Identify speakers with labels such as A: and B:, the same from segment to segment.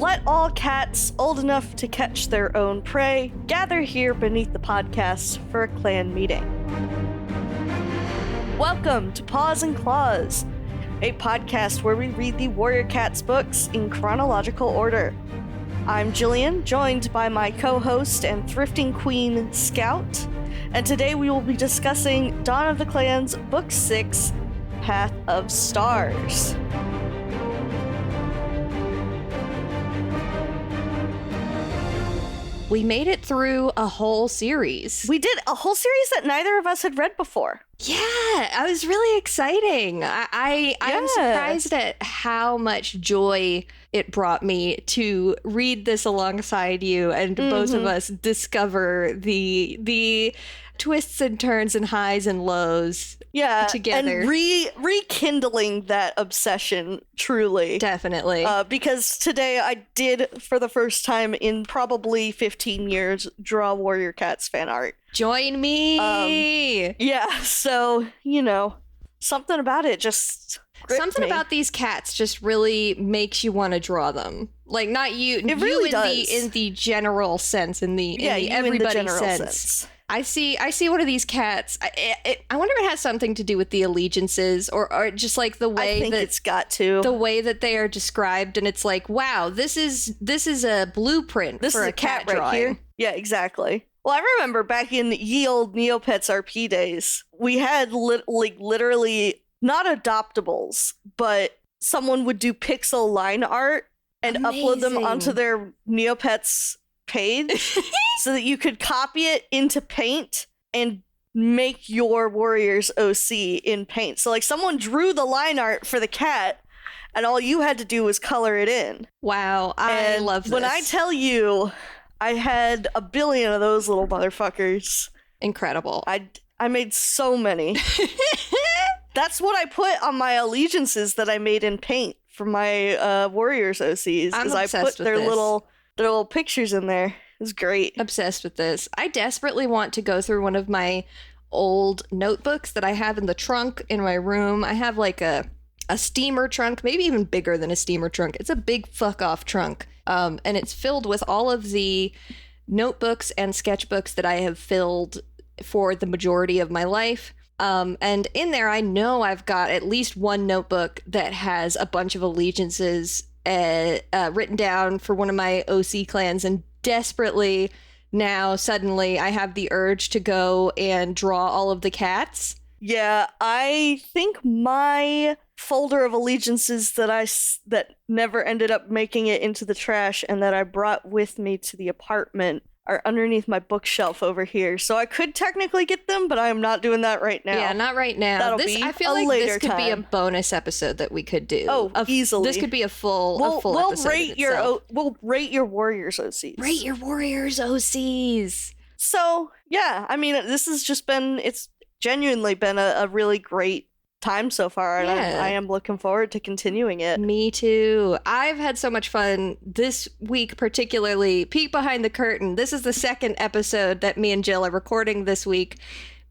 A: Let all cats old enough to catch their own prey gather here beneath the podcast for a clan meeting. Welcome to Paws Clause, a podcast where we read the Warrior Cats books in chronological order. I'm Jillian, joined by my co-host and thrifting queen, Scout, and today we will be discussing Dawn of the Clans, Book 6, Path of Stars.
B: We made it through a whole series.
A: We did a whole series that neither of us had read before.
B: Yeah, it was really exciting. I'm surprised at how much joy it brought me to read this alongside you and both of us discover the twists and turns and highs and lows together.
A: And rekindling that obsession, truly.
B: Definitely.
A: Because today I did, for the first time in probably 15 years, draw Warrior Cats fan art.
B: Join me!
A: So, something about it just
B: Something
A: me.
B: about these cats just really makes you want to draw them. Like, not you.
A: It really
B: does.
A: in
B: the general sense, in the everybody sense. I see one of these cats. I wonder if it has something to do with the allegiances or just like the way
A: I think it's got to.
B: The way that they are described, and it's like, wow, this is a blueprint for a cat drawing.
A: Right here. Yeah, exactly. Well, I remember back in ye old Neopets RP days, we had literally not adoptables, but someone would do pixel line art and upload them onto their Neopets page so that you could copy it into Paint and make your Warriors OC in Paint. So like someone drew the line art for the cat and all you had to do was color it in.
B: Wow, I love this.
A: When I tell you I had a billion of those little motherfuckers.
B: Incredible.
A: I made so many. That's what I put on my allegiances that I made in Paint for my Warriors OCs. I put their little pictures in there. It was great.
B: Obsessed with this. I desperately want to go through one of my old notebooks that I have in the trunk in my room. I have like a steamer trunk, maybe even bigger than a steamer trunk. It's a big fuck off trunk. And it's filled with all of the notebooks and sketchbooks that I have filled for the majority of my life. And in there, I know I've got at least one notebook that has a bunch of allegiances written down for one of my OC clans, and desperately now suddenly I have the urge to go and draw all of the cats.
A: Yeah, I think my folder of allegiances that never ended up making it into the trash and that I brought with me to the apartment are underneath my bookshelf over here. So I could technically get them, but I am not doing that right now.
B: Yeah, not right now. I feel like this could be a bonus episode that we could do.
A: Oh, easily.
B: This could be a full episode.
A: We'll rate your Warriors OCs.
B: Rate your Warriors OCs.
A: So, yeah, I mean, it's genuinely been a really great time so far, and I am looking forward to continuing it.
B: Me too. I've had so much fun this week, particularly. Peek behind the curtain. This is the second episode that me and Jill are recording this week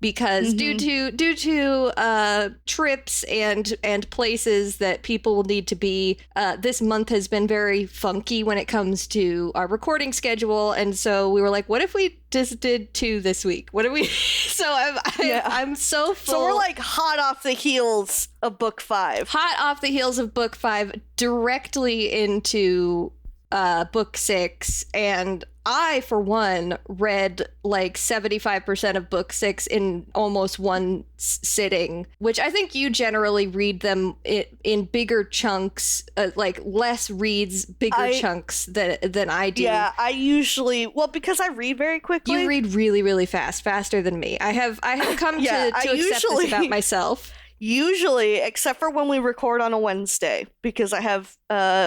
B: because due to trips and places that people will need to be, this month has been very funky when it comes to our recording schedule, and so we were like, what if we just did 2 this week? What do we? So I'm so full.
A: So we're like hot off the heels of book 5.
B: Hot off the heels of book 5, directly into book 6, and I, for one, read like 75% of book 6 in almost one sitting, which I think you generally read them in bigger chunks, like less reads, bigger chunks than I do.
A: Yeah, I usually, because I read very quickly.
B: You read really, really fast, faster than me. I have come to accept this about myself.
A: Usually, except for when we record on a Wednesday, because I have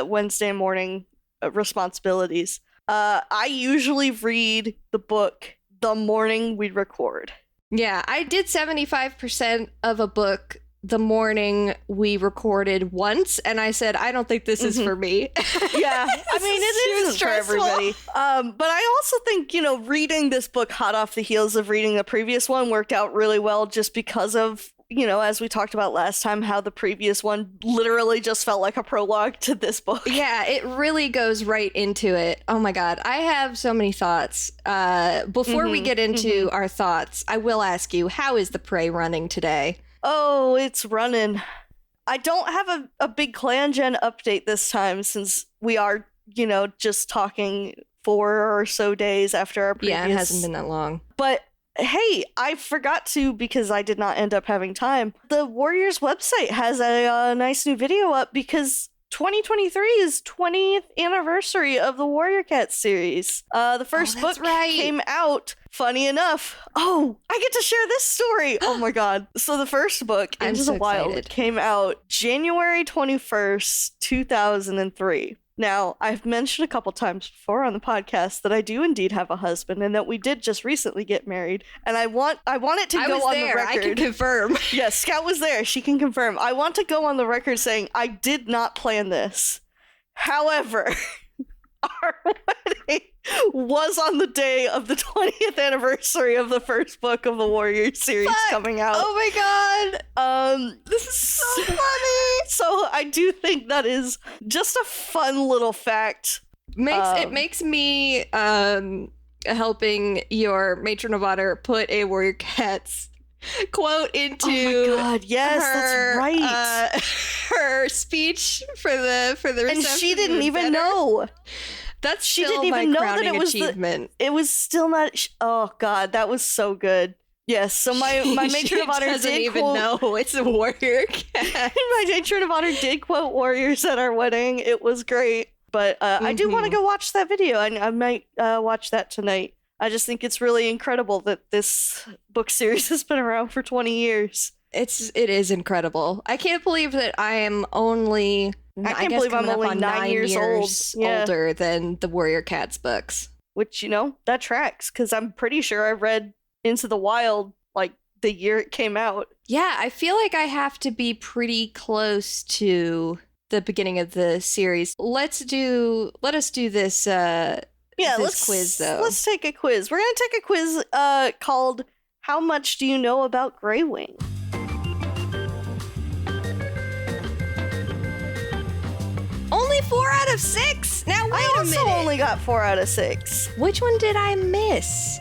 A: Wednesday morning responsibilities. I usually read the book the morning we record.
B: Yeah, I did 75% of a book the morning we recorded once, and I said, I don't think this is for me.
A: Yeah, I mean, it isn't for everybody. But I also think, reading this book hot off the heels of reading the previous one worked out really well just because of as we talked about last time, how the previous one literally just felt like a prologue to this book.
B: Yeah, it really goes right into it. Oh my god, I have so many thoughts. Before we get into our thoughts, I will ask you, how is the prey running today?
A: Oh, it's running. I don't have a big clan gen update this time, since we are, just talking 4 or so days after our previous...
B: Yeah, it hasn't been that long.
A: But hey, I forgot to, because I did not end up having time. The Warriors website has a nice new video up, because 2023 is 20th anniversary of the Warrior Cat series. The first book came out, funny enough. Oh, I get to share this story. Oh my god. So the first book, Into the Wild, came out January 21st, 2003. Now, I've mentioned a couple times before on the podcast that I do indeed have a husband, and that we did just recently get married. And I want it to go on the record.
B: I can confirm.
A: Yes, Scout was there. She can confirm. I want to go on the record saying I did not plan this. However, our wedding was on the day of the 20th anniversary of the first book of the Warrior series coming out.
B: Oh my god.
A: This is so funny. So I do think that is just a fun little fact.
B: It makes me helping your matron of honor put a Warrior Cats quote into
A: oh my god, yes, that's right.
B: Her speech for the reception,
A: and she didn't even know.
B: She didn't even know that it was achievement.
A: It was still not. Oh god, that was so good. Yes, so my matron of honor
B: doesn't even know it's a Warrior Cat.
A: My matron of honor did quote Warriors at our wedding. It was great, but I do want to go watch that video. I might watch that tonight. I just think it's really incredible that this book series has been around for 20 years.
B: It is incredible. I can't believe that I am only...
A: I can't believe I'm only 9 years old.
B: Older than the Warrior Cats books.
A: Which, that tracks, because I'm pretty sure I read Into the Wild, like, the year it came out.
B: Yeah, I feel like I have to be pretty close to the beginning of the series. Let us do this, this quiz, though.
A: Let's take a quiz. We're going to take a quiz called How Much Do You Know About Greywing?
B: Only 4 out of 6? Now, wait a minute.
A: I also only got 4 out of 6.
B: Which one did I miss?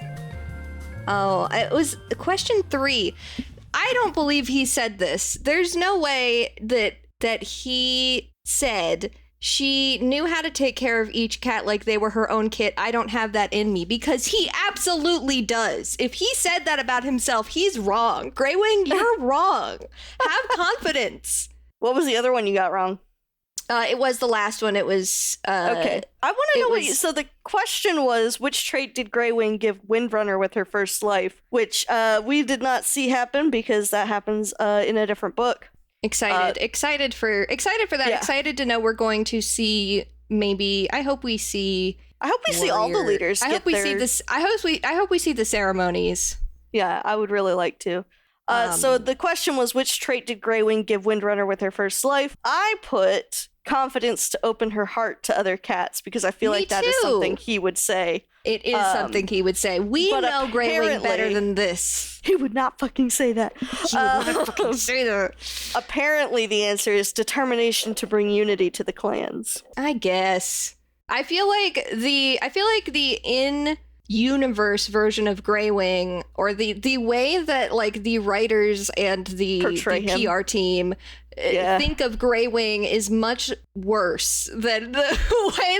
B: Oh, it was question 3. I don't believe he said this. There's no way that he said she knew how to take care of each cat like they were her own kit. I don't have that in me, because he absolutely does. If he said that about himself, he's wrong. Greywing, you're wrong. Have confidence.
A: What was the other one you got wrong?
B: It was the last one. It was...
A: okay. I want to know so the question was, which trait did Greywing give Windrunner with her first life? Which we did not see happen, because that happens in a different book. Excited for that. Yeah. Excited to know we're going to see I hope we see all the leaders. I hope we see the ceremonies. Yeah, I would really like to. So the question was, which trait did Greywing give Windrunner with her first life? I put confidence to open her heart to other cats, because I feel like that is something he would say.
B: It is something he would say. We know Greywing better than this.
A: He would not fucking say that.
B: He would not fucking say that.
A: Apparently the answer is determination to bring unity to the clans.
B: I guess. I feel like the in-universe version of Greywing, or the way that like the writers and the PR team think of Greywing, is much worse than the way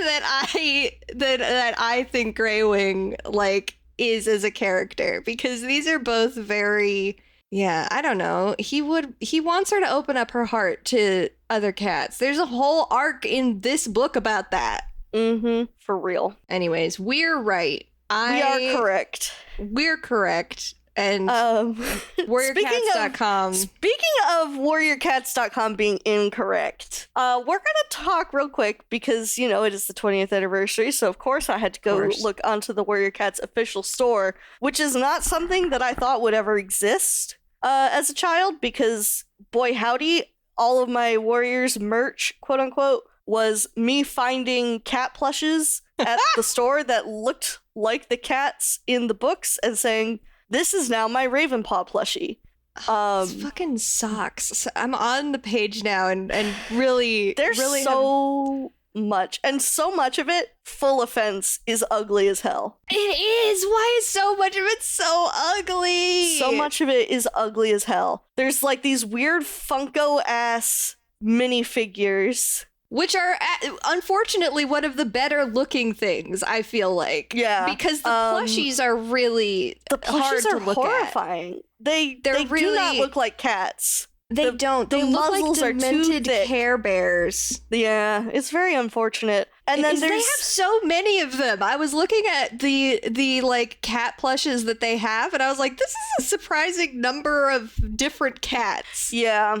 B: that I think Greywing like is as a character, because these are both very I don't know. He wants her to open up her heart to other cats. There's a whole arc in this book about that.
A: For real.
B: Anyways, we're right.
A: We are correct.
B: We're correct. And WarriorCats.com.
A: Speaking of WarriorCats.com being incorrect, we're going to talk real quick, because, it is the 20th anniversary, so of course I had to go look onto the Warrior Cats official store, which is not something that I thought would ever exist as a child, because, boy howdy, all of my Warriors merch, quote unquote, was me finding cat plushes at the store that looked like the cats in the books and saying, this is now my Ravenpaw plushie.
B: It's fucking socks. So I'm on the page now and really
A: There's
B: really
A: so much, and so much of it, full offense, is ugly as hell.
B: It is. Why is so much of it so ugly?
A: So much of it is ugly as hell. There's like these weird Funko ass minifigures,
B: which are unfortunately one of the better looking things, I feel like.
A: Yeah,
B: because the plushies are really hard to look
A: horrifying.
B: at.
A: They really do not look like cats.
B: They don't. They look like demented Care Bears.
A: Yeah, it's very unfortunate. And then
B: they have so many of them. I was looking at the like cat plushes that they have, and I was like, this is a surprising number of different cats.
A: Yeah.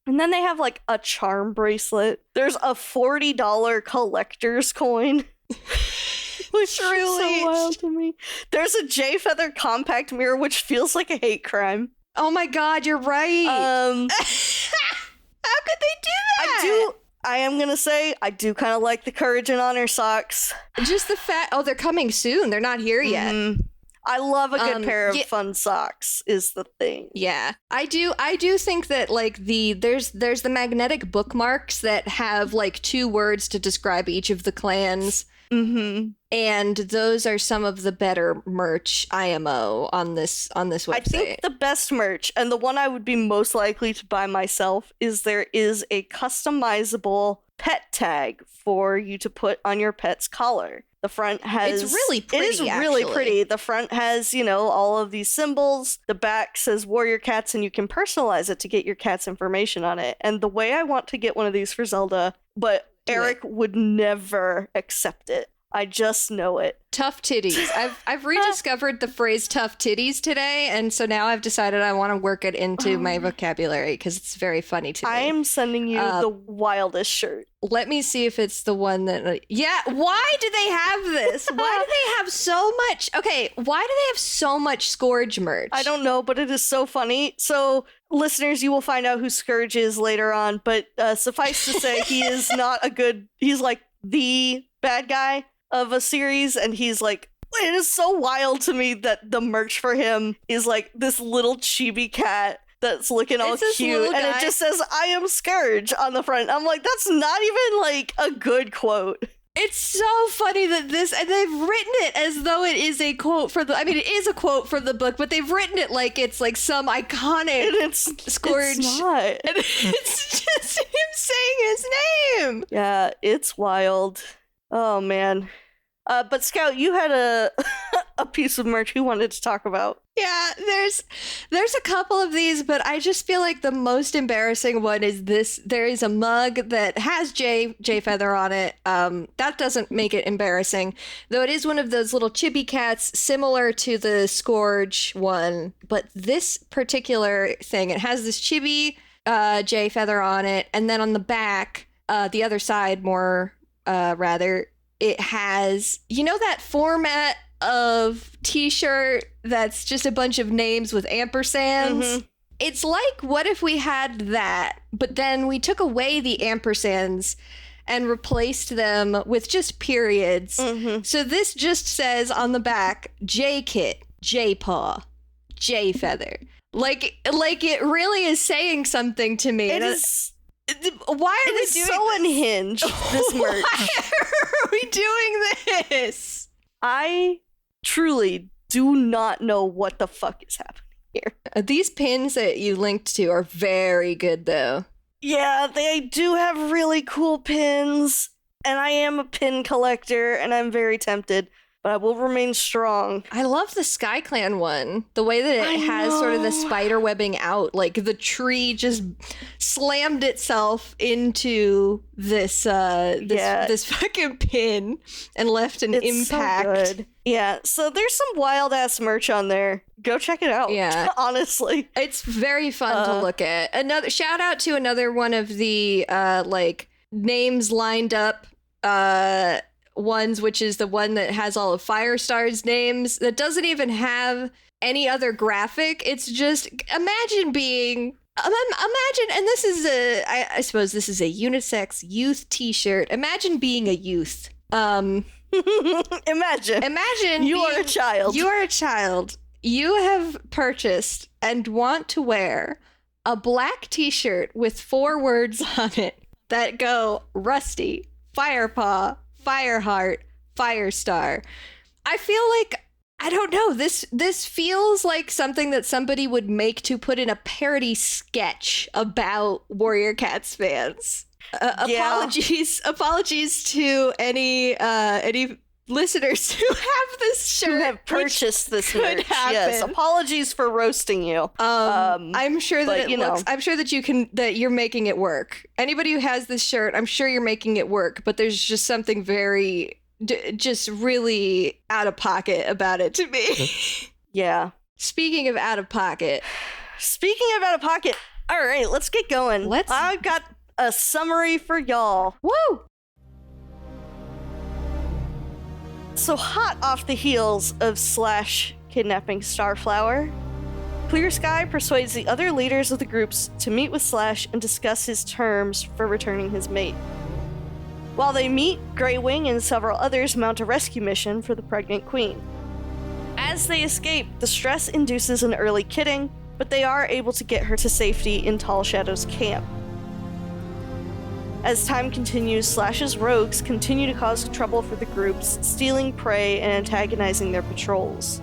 A: And then they have like a charm bracelet. There's a $40 collector's coin. Which really is so wild to me. There's a J Feather compact mirror, which feels like a hate crime.
B: Oh my god, you're right. How could they do that?
A: I am gonna say, I do kind of like the Courage and Honor socks.
B: Just the fact, they're coming soon. They're not here yet.
A: I love a good pair of fun socks is the thing.
B: Yeah, I do think that like there's the magnetic bookmarks that have like 2 words to describe each of the clans. And those are some of the better merch IMO on this website.
A: I think the best merch, and the one I would be most likely to buy myself, is there is a customizable pet tag for you to put on your pet's collar. The front has...
B: It's really pretty,
A: It is really pretty. The front has, all of these symbols. The back says Warrior Cats, and you can personalize it to get your cat's information on it. And the way I want to get one of these for Zelda, but Eric would never accept it. I just know it.
B: Tough titties. I've rediscovered the phrase tough titties today, and so now I've decided I want to work it into my vocabulary because it's very funny to me.
A: I am sending you the wildest shirt.
B: Let me see if it's the one that... yeah, why do they have this? Why do they have so much... Okay, why do they have so much Scourge merch?
A: I don't know, but it is so funny. So, listeners, you will find out who Scourge is later on, but suffice to say, he is not a good... He's like the bad guy of a series, and he's like, it is so wild to me that the merch for him is like this little chibi cat that's looking all cute, and it just says I am Scourge on the front. I'm like, that's not even like a good quote.
B: It's so funny that and they've written it as though it is a quote for the... I mean, it is a quote for the book, but they've written it like it's like some iconic Scourge.
A: It's not.
B: And it's just him saying his name.
A: Yeah, it's wild. Oh, man. But Scout, you had a piece of merch you wanted to talk about.
B: Yeah, there's a couple of these, but I just feel like the most embarrassing one is this. There is a mug that has J Feather on it. That doesn't make it embarrassing, though it is one of those little chibi cats similar to the Scourge one. But this particular thing, it has this chibi J Feather on it, and then on the back, the other side more rather, it has, that format of t-shirt that's just a bunch of names with ampersands. It's like, what if we had that, but then we took away the ampersands and replaced them with just periods. So this just says on the back, J-Kit, J-Paw, J-Feather. Like it really is saying something to me.
A: It is...
B: Why are we doing
A: so unhinged, this merch?
B: Why are we doing this?
A: I truly do not know what the fuck is happening here.
B: These pins that you linked to are very good, though.
A: Yeah, they do have really cool pins, and I am a pin collector, and I'm very tempted, but I will remain strong.
B: I love the SkyClan one. The way that it has sort of the spider webbing out, like the tree just slammed itself into this this fucking pin and left an impact.
A: So good. Yeah, so there's some wild ass merch on there. Go check it out.
B: Yeah,
A: honestly,
B: it's very fun to look at. Another shout out to another one of the like names lined up ones, which is the one that has all of Firestar's names that doesn't even have any other graphic. It's just imagine, and this is I suppose this is a unisex youth t-shirt. Imagine being a youth. Imagine
A: you are a child.
B: You are a child you have purchased and want to wear a black t-shirt with 4 words on it that go Rusty, Firepaw, Fireheart, Firestar. I feel like, I don't know, this feels like something that somebody would make to put in a parody sketch about Warrior Cats fans. Apologies to any listeners who have this shirt,
A: who have purchased this merch. Yes, apologies for roasting you.
B: I'm sure that I'm sure that you're making it work. Anybody who has this shirt, I'm sure you're making it work. But there's just something very, just really out of pocket about it to me.
A: Yeah.
B: Speaking of out of pocket,
A: all right, let's get going. I've got a summary for y'all.
B: Woo!
A: So hot off the heels of Slash kidnapping Starflower, Clear Sky persuades the other leaders of the groups to meet with Slash and discuss his terms for returning his mate. While they meet, Greywing and several others mount a rescue mission for the pregnant queen. As they escape, the stress induces an early kidding, but they are able to get her to safety in Tall Shadow's camp. As time continues, Slash's rogues continue to cause trouble for the groups, stealing prey and antagonizing their patrols.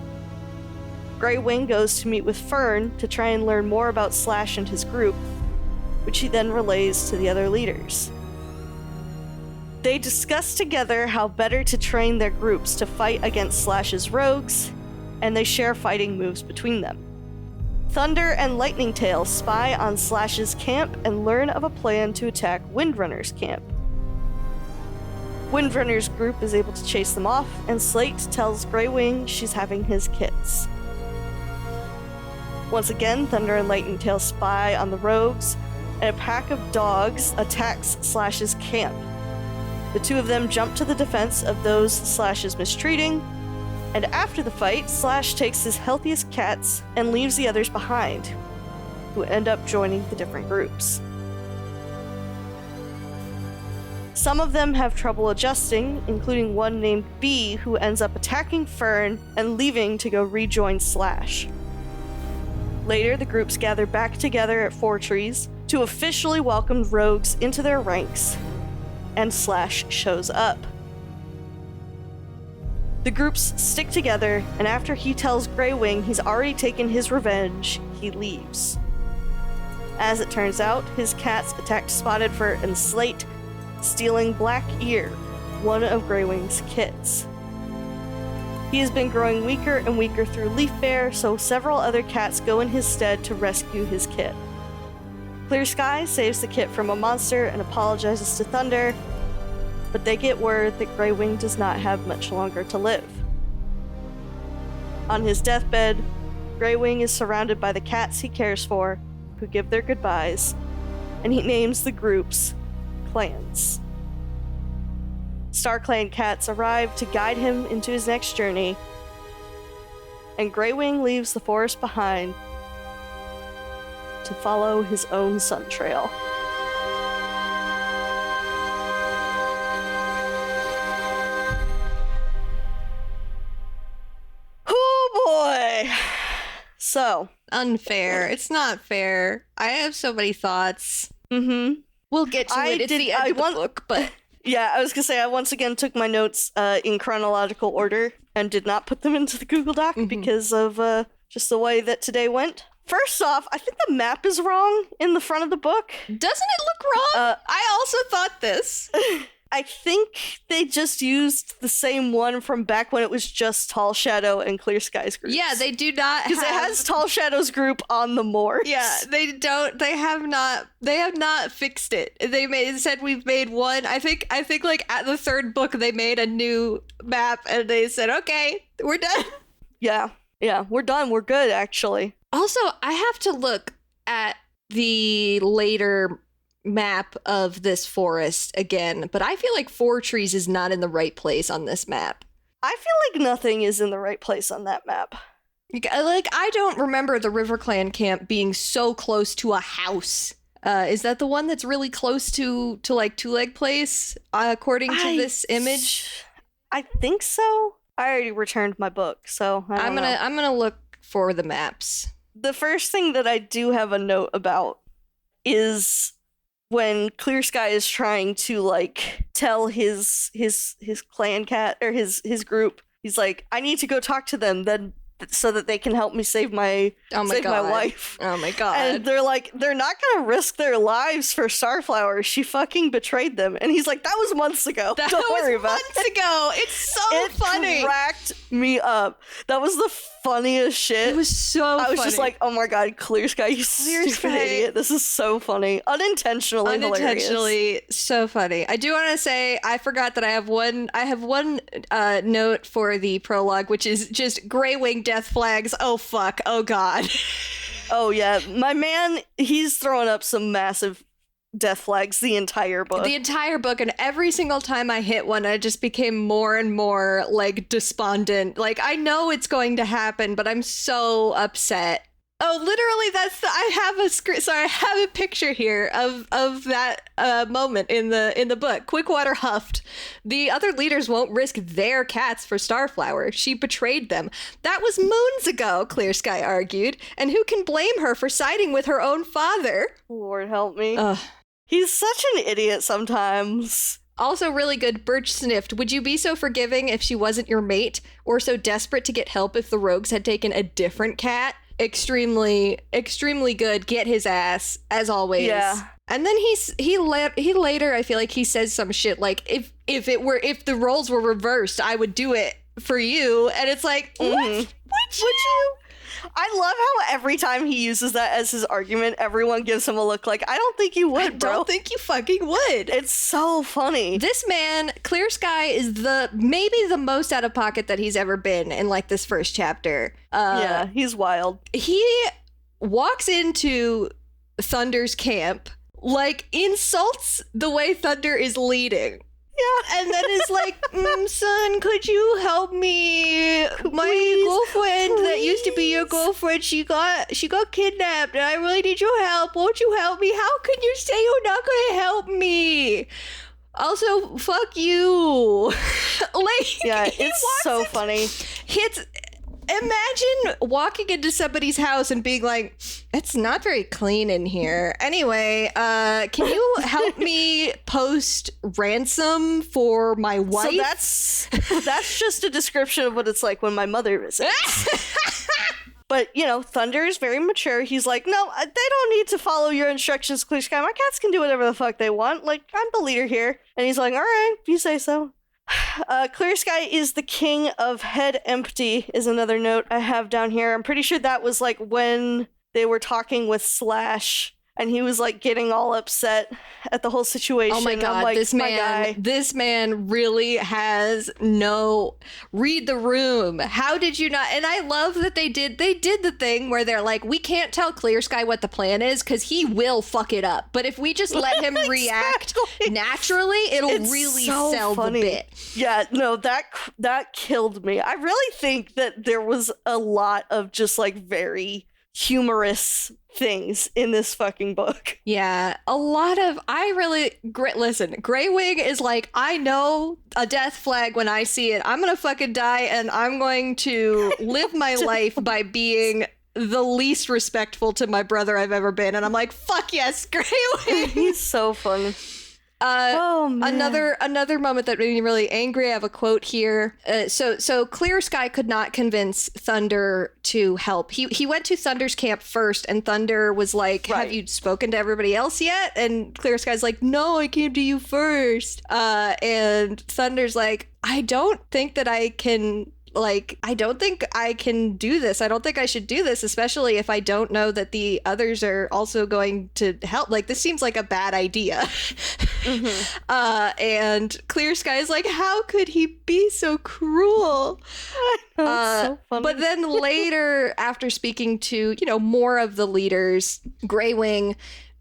A: Greywing goes to meet with Fern to try and learn more about Slash and his group, which he then relays to the other leaders. They discuss together how better to train their groups to fight against Slash's rogues, and they share fighting moves between them. Thunder and Lightning Tail spy on Slash's camp and learn of a plan to attack Windrunner's camp. Windrunner's group is able to chase them off, and Slate tells Greywing she's having his kits. Once again, Thunder and Lightning Tail spy on the rogues, and a pack of dogs attacks Slash's camp. The two of them jump to the defense of those Slash is mistreating, and after the fight, Slash takes his healthiest cats and leaves the others behind, who end up joining the different groups. Some of them have trouble adjusting, including one named B, who ends up attacking Fern and leaving to go rejoin Slash. Later, the groups gather back together at Four Trees to officially welcome rogues into their ranks, and Slash shows up. The groups stick together, and after he tells Greywing he's already taken his revenge, he leaves. As it turns out, his cats attacked Spotted and Slate, stealing Black Ear, one of Greywing's kits. He has been growing weaker and weaker through Leaf Bear, so several other cats go in his stead to rescue his kit. Clear Sky saves the kit from a monster and apologizes to Thunder, but they get word that Greywing does not have much longer to live. On his deathbed, Greywing is surrounded by the cats he cares for, who give their goodbyes, and he names the groups clans. StarClan cats arrive to guide him into his next journey, and Greywing leaves the forest behind to follow his own sun trail. So
B: unfair. It's not fair. I have so many thoughts. We'll get to it. It's the end of the book, but
A: yeah, I was gonna say I once again took my notes in chronological order and did not put them into the Google Doc because of just the way that today went. First off, I think the map is wrong in the front of the book.
B: Doesn't it look wrong? I also thought this.
A: I think they just used the same one from back when it was just Tall Shadow and Clear Sky's groups.
B: Yeah, they do not
A: because it has Tall Shadow's group on the moors.
B: Yeah, they don't. They have not fixed it. They said we've made one. I think like at the third book they made a new map and they said, okay, we're done.
A: Yeah, we're done. We're good actually.
B: Also, I have to look at the later map of this forest again, but I feel like Four Trees is not in the right place on this map.
A: I feel like nothing is in the right place on that map.
B: Like, I don't remember the RiverClan camp being so close to a house. Is that the one that's really close to like Two Leg Place, according to this image?
A: I think so. I already returned my book, so I'm gonna
B: for the maps.
A: The first thing that I do have a note about is when Clear Sky is trying to like tell his clan cat or his group, he's like, I need to go talk to them then so that they can help me save my wife.
B: Oh my god.
A: And they're like, they're not gonna risk their lives for Starflower. She fucking betrayed them. And he's like, that was months ago. Don't worry about it.
B: Months ago. It's so funny.
A: It cracked me up. That was the funniest shit.
B: It was so funny.
A: I was just like, oh my god, Clear Sky, you stupid idiot. This is so funny. Unintentionally hilarious.
B: So funny. I do want to say, I forgot that I have one note for the prologue, which is just Grey Wing death flags. Oh fuck. Oh god.
A: Oh yeah. My man, he's throwing up some massive death flags the entire book.
B: And every single time I hit one, I just became more and more like despondent. Like, I know it's going to happen, but I'm so upset. Oh, literally, I have a picture here of that moment in the book. Quickwater huffed. The other leaders won't risk their cats for Starflower. She betrayed them. That was moons ago, Clear Sky argued. And who can blame her for siding with her own father?
A: Lord help me.
B: Ugh.
A: He's such an idiot sometimes.
B: Also really good, Birch sniffed. Would you be so forgiving if she wasn't your mate? Or so desperate to get help if the rogues had taken a different cat? Extremely, extremely good. Get his ass, as always. Yeah. And then he later, I feel like he says some shit like, if the roles were reversed, I would do it for you. And it's like, what? Would you?
A: I love how every time he uses that as his argument, everyone gives him a look like, I don't think you would, bro.
B: I don't think you fucking would.
A: It's so funny.
B: This man, Clear Sky, is maybe the most out of pocket that he's ever been in like this first chapter.
A: Yeah, he's wild.
B: He walks into Thunder's camp, like insults the way Thunder is leading. Yeah. And then is like, son, could you help me? My girlfriend that used to be your girlfriend, she got kidnapped and I really need your help. Won't you help me? How can you say you're not gonna help me? Also, fuck you. Like,
A: yeah, it's so funny.
B: Imagine walking into somebody's house and being like, it's not very clean in here. Anyway, can you help me post ransom for my wife?
A: So that's just a description of what it's like when my mother visits. But, Thunder is very mature. He's like, no, they don't need to follow your instructions, Clear Sky. My cats can do whatever the fuck they want. Like, I'm the leader here. And he's like, all right, if you say so. Clear Sky is the king of head empty is another note I have down here. I'm pretty sure that was like when they were talking with Slash and he was like getting all upset at the whole situation.
B: Oh my god,
A: like,
B: this man really has no read the room. How did you not? And I love that they did the thing where they're like, we can't tell Clear Sky what the plan is because he will fuck it up. But if we just let him react naturally, it's really so sell funny. The bit.
A: Yeah, no, that killed me. I really think that there was a lot of just like very humorous things in this fucking book.
B: Yeah, a lot of listen, Grey Wing is like, I know a death flag when I see it. I'm gonna fucking die and I'm going to live my life by being the least respectful to my brother I've ever been. And I'm like, fuck yes, Grey Wing.
A: He's so fun.
B: Another moment that made me really angry. I have a quote here. So Clear Sky could not convince Thunder to help. He went to Thunder's camp first, and Thunder was like, right. Have you spoken to everybody else yet? And Clear Sky's like, no, I came to you first. And Thunder's like, I don't think I can do this. I don't think I should do this, especially if I don't know that the others are also going to help. Like, this seems like a bad idea. Mm-hmm. And Clear Sky is like, how could he be so cruel?
A: So funny.
B: But then later, after speaking to, more of the leaders, Grey Wing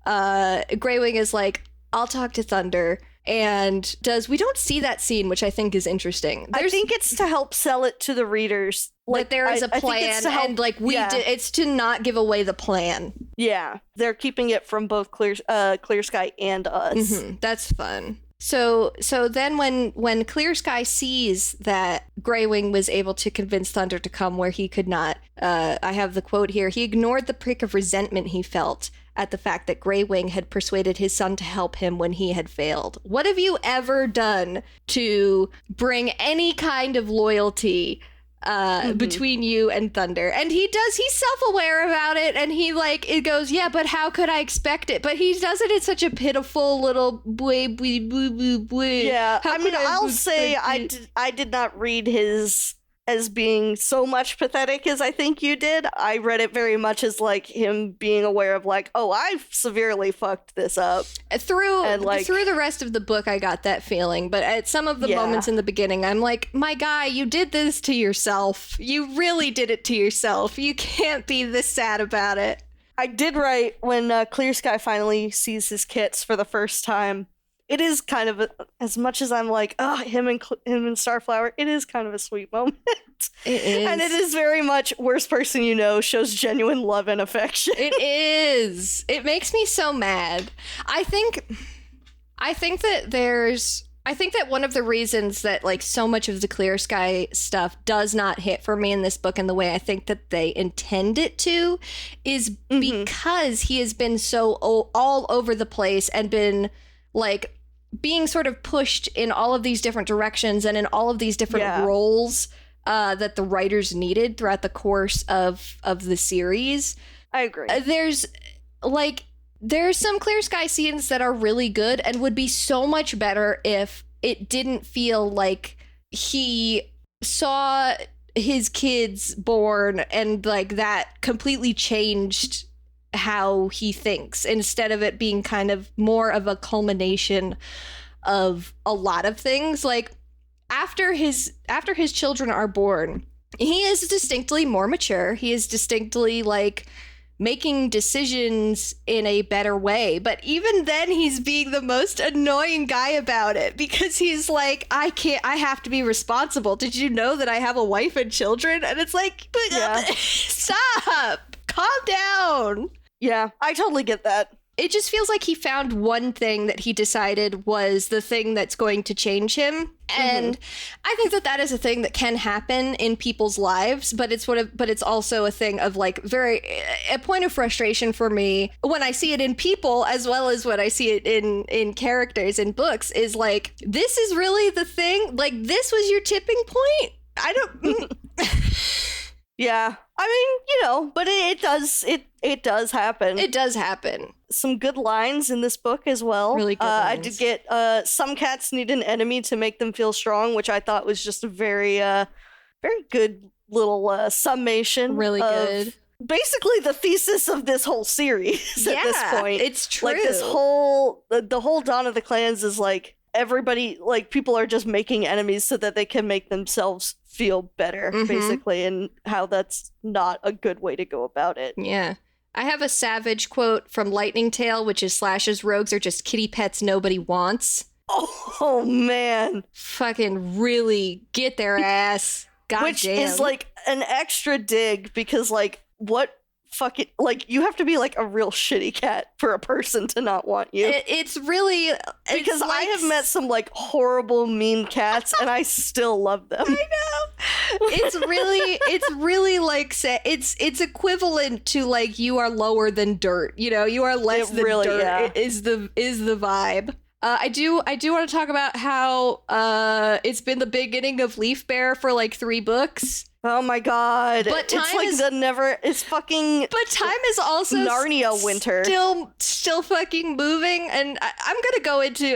B: is like, I'll talk to Thunder. And we don't see that scene, which I think is interesting.
A: I think it's to help sell it to the readers.
B: Like, there is a plan, and like it's to not give away the plan.
A: Yeah, they're keeping it from both Clear Sky and us.
B: Mm-hmm. That's fun. So then when Clear Sky sees that Greywing was able to convince Thunder to come where he could not, I have the quote here, he ignored the prick of resentment he felt at the fact that Greywing had persuaded his son to help him when he had failed. What have you ever done to bring any kind of loyalty between you and Thunder? And he's self-aware about it, and it goes, yeah, but how could I expect it? But he does it in such a pitiful little
A: yeah. I'll say I did not read his as being so much pathetic as I think you did. I read it very much as like him being aware of like, oh, I've severely fucked this up.
B: Through the rest of the book, I got that feeling. But at some of the moments in the beginning, I'm like, my guy, you did this to yourself. You really did it to yourself. You can't be this sad about it.
A: I did write when Clear Sky finally sees his kits for the first time. It is kind of as much as I'm like, oh, him and Starflower, it is kind of a sweet moment.
B: It is.
A: And it is very much worst person you know shows genuine love and affection.
B: It is. It makes me so mad. I think that one of the reasons that like so much of the Clear Sky stuff does not hit for me in this book in the way I think that they intend it to is because he has been so all over the place and been like being sort of pushed in all of these different directions and in all of these different roles that the writers needed throughout the course of the series.
A: I agree.
B: There's some Clear Sky scenes that are really good and would be so much better if it didn't feel like he saw his kids born and like that completely changed how he thinks, instead of it being kind of more of a culmination of a lot of things. Like after his children are born, he is distinctly more mature. He is distinctly like making decisions in a better way. But even then he's being the most annoying guy about it because he's like, I have to be responsible. Did you know that I have a wife and children? And it's like, stop, calm down.
A: Yeah, I totally get that.
B: It just feels like he found one thing that he decided was the thing that's going to change him. And I think that is a thing that can happen in people's lives, but it's also a thing of like a point of frustration for me when I see it in people as well as when I see it in characters in books is like, this is really the thing? Like, this was your tipping point? I don't...
A: Yeah, I mean, but it does happen.
B: It does happen.
A: Some good lines in this book as well.
B: Really good lines.
A: I did get some cats need an enemy to make them feel strong, which I thought was just a very good little summation.
B: Really good.
A: Basically the thesis of this whole series at this point.
B: It's true.
A: Like this whole, the whole Dawn of the Clans is like, everybody, like people are just making enemies so that they can make themselves feel better, basically, and how that's not a good way to go about it.
B: Yeah. I have a savage quote from Lightning Tail, which is Slash's rogues are just kitty pets nobody wants.
A: Oh man.
B: Fucking really get their ass. God
A: Which
B: damn.
A: is like an extra dig because like what fucking, like you have to be like a real shitty cat for a person to not want you.
B: It's really
A: because I have met some like horrible mean cats and I still love them.
B: I know. It's really like it's equivalent to like you are lower than dirt. You know, you are less than dirt. Yeah. Is the vibe. I do want to talk about how it's been the beginning of Leaf Bear for like 3 books.
A: Oh my god.
B: But time
A: it's fucking
B: But time is also
A: Narnia winter.
B: Still fucking moving, and I'm gonna go into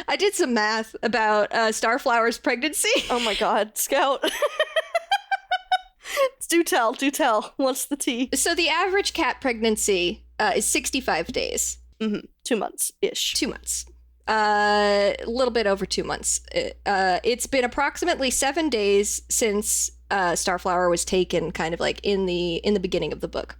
B: I did some math about Starflower's pregnancy.
A: Oh my god, Scout. Do tell. What's the tea?
B: So the average cat pregnancy is 65 days.
A: 2 months-ish.
B: 2 months. A little bit over 2 months. It's been approximately 7 days since Starflower was taken, kind of like in the beginning of the book,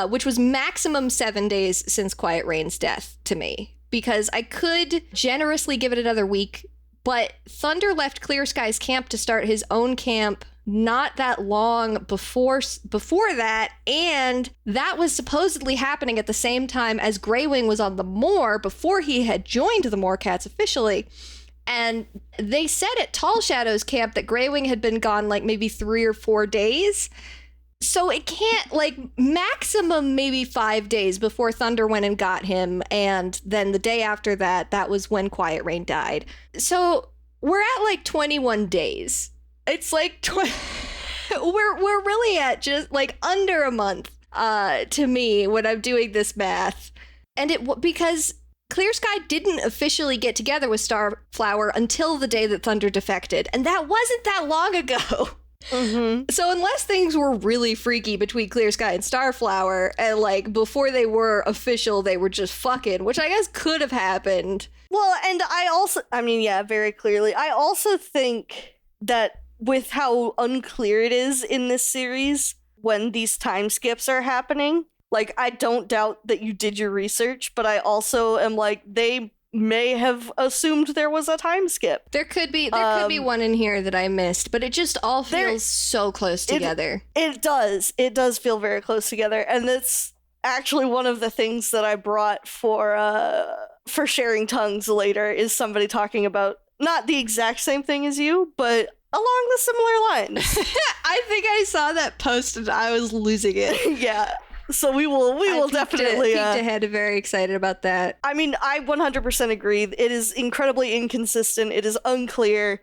B: which was maximum 7 days since Quiet Rain's death to me, because I could generously give it another week, but Thunder left Clear Sky's camp to start his own camp not that long before that, and that was supposedly happening at the same time as Greywing was on the moor before he had joined the Moorcats officially. And they said at Tall Shadow's camp that Greywing had been gone like maybe 3 or 4 days. So it can't, like, maximum maybe 5 days before Thunder went and got him. And then the day after that, that was when Quiet Rain died. So we're at like 21 days. It's like, we're really at just like under a month to me when I'm doing this math. And because Clear Sky didn't officially get together with Starflower until the day that Thunder defected. And that wasn't that long ago. Mm-hmm. So unless things were really freaky between Clear Sky and Starflower, and like before they were official, they were just fucking, which I guess could have happened.
A: Well, and yeah, very clearly. I also think that with how unclear it is in this series when these time skips are happening, like, I don't doubt that you did your research, but I also am like, they may have assumed there was a time skip.
B: There could be one in here that I missed, but it just all feels so close together. It
A: does feel very close together, and that's actually one of the things that I brought for sharing tongues later, is somebody talking about not the exact same thing as you, but along the similar lines.
B: I think I saw that post and I was losing it.
A: Yeah. So we will definitely
B: peeked ahead, very excited about that.
A: I mean, I 100% agree. It is incredibly inconsistent. It is unclear.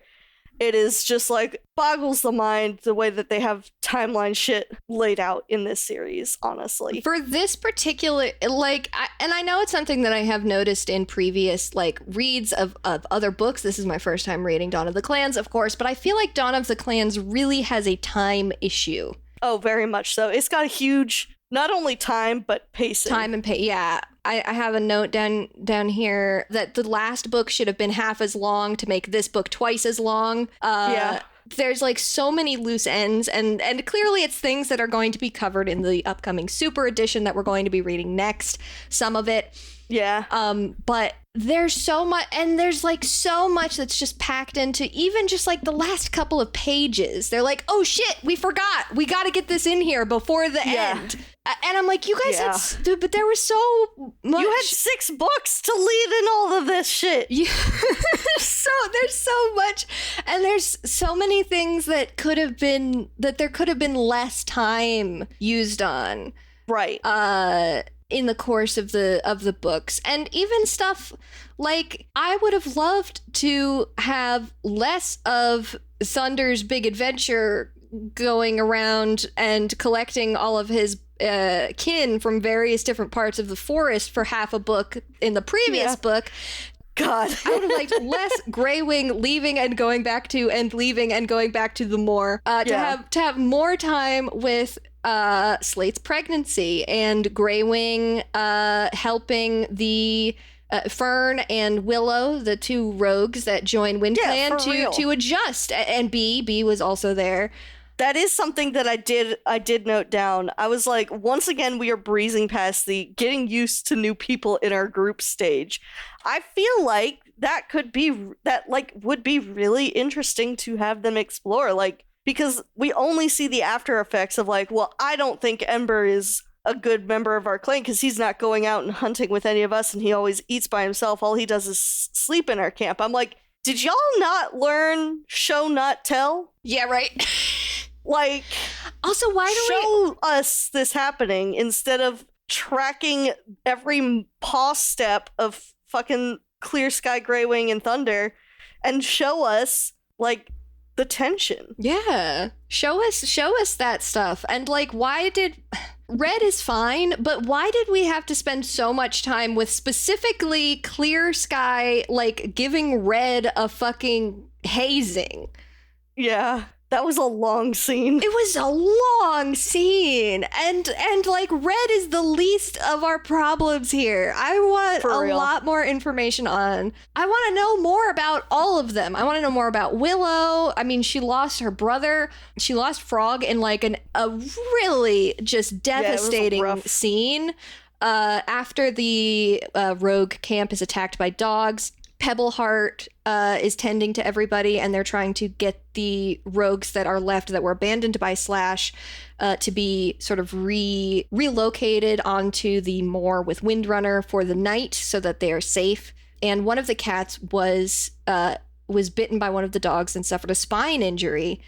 A: It is just like boggles the mind the way that they have timeline shit laid out in this series, honestly.
B: For this particular, like, and I know it's something that I have noticed in previous, like, reads of other books. This is my first time reading Dawn of the Clans, of course, but I feel like Dawn of the Clans really has a time issue.
A: Oh, very much so. It's got a huge, not only time, but pacing.
B: Time and pace, yeah. I have a note down here that the last book should have been half as long to make this book twice as long. Yeah. There's like so many loose ends, and clearly it's things that are going to be covered in the upcoming super edition that we're going to be reading next. Some of it.
A: Yeah.
B: But there's so much, and there's like so much that's just packed into even just like the last couple of pages. They're like, oh shit, we forgot. We got to get this in here before the end. And I'm like, you guys had, but there was so much.
A: You had 6 books to lead in all of this shit.
B: Yeah. There's so much, and there's so many things that there could have been less time used on.
A: Right.
B: In the course of the books, and even stuff like, I would have loved to have less of Thunder's big adventure going around and collecting all of his kin from various different parts of the forest for half a book in the previous book.
A: God.
B: I would have liked less Greywing leaving and going back to, and leaving and going back to the moor. To have more time with Slate's pregnancy and Greywing helping the Fern and Willow, the 2 rogues that join WindClan, to adjust. And B was also there.
A: That is something that I did note down. I was like, once again, we are breezing past the getting used to new people in our group stage. I feel like that would be really interesting to have them explore, like, because we only see the after effects of like, well, I don't think Ember is a good member of our clan because he's not going out and hunting with any of us, and he always eats by himself. All he does is sleep in our camp. I'm like, did y'all not learn show not tell?
B: Yeah, right.
A: Like,
B: also, why do
A: show us this happening instead of tracking every paw step of fucking Clear Sky, Greywing, and Thunder, and show us like the tension.
B: Yeah, show us that stuff. And like, why did Red is fine, but why did we have to spend so much time with specifically Clear Sky, like giving Red a fucking hazing?
A: Yeah. That was a long scene.
B: It was a long scene. And like, Red is the least of our problems here. I want lot more information on. I want to know more about all of them. I want to know more about Willow. I mean, she lost her brother. She lost Frog in like a really just devastating scene. After the rogue camp is attacked by dogs. Pebbleheart is tending to everybody, and they're trying to get the rogues that are left that were abandoned by Slash to be sort of relocated onto the moor with Windrunner for the night so that they are safe. And one of the cats was bitten by one of the dogs and suffered a spine injury.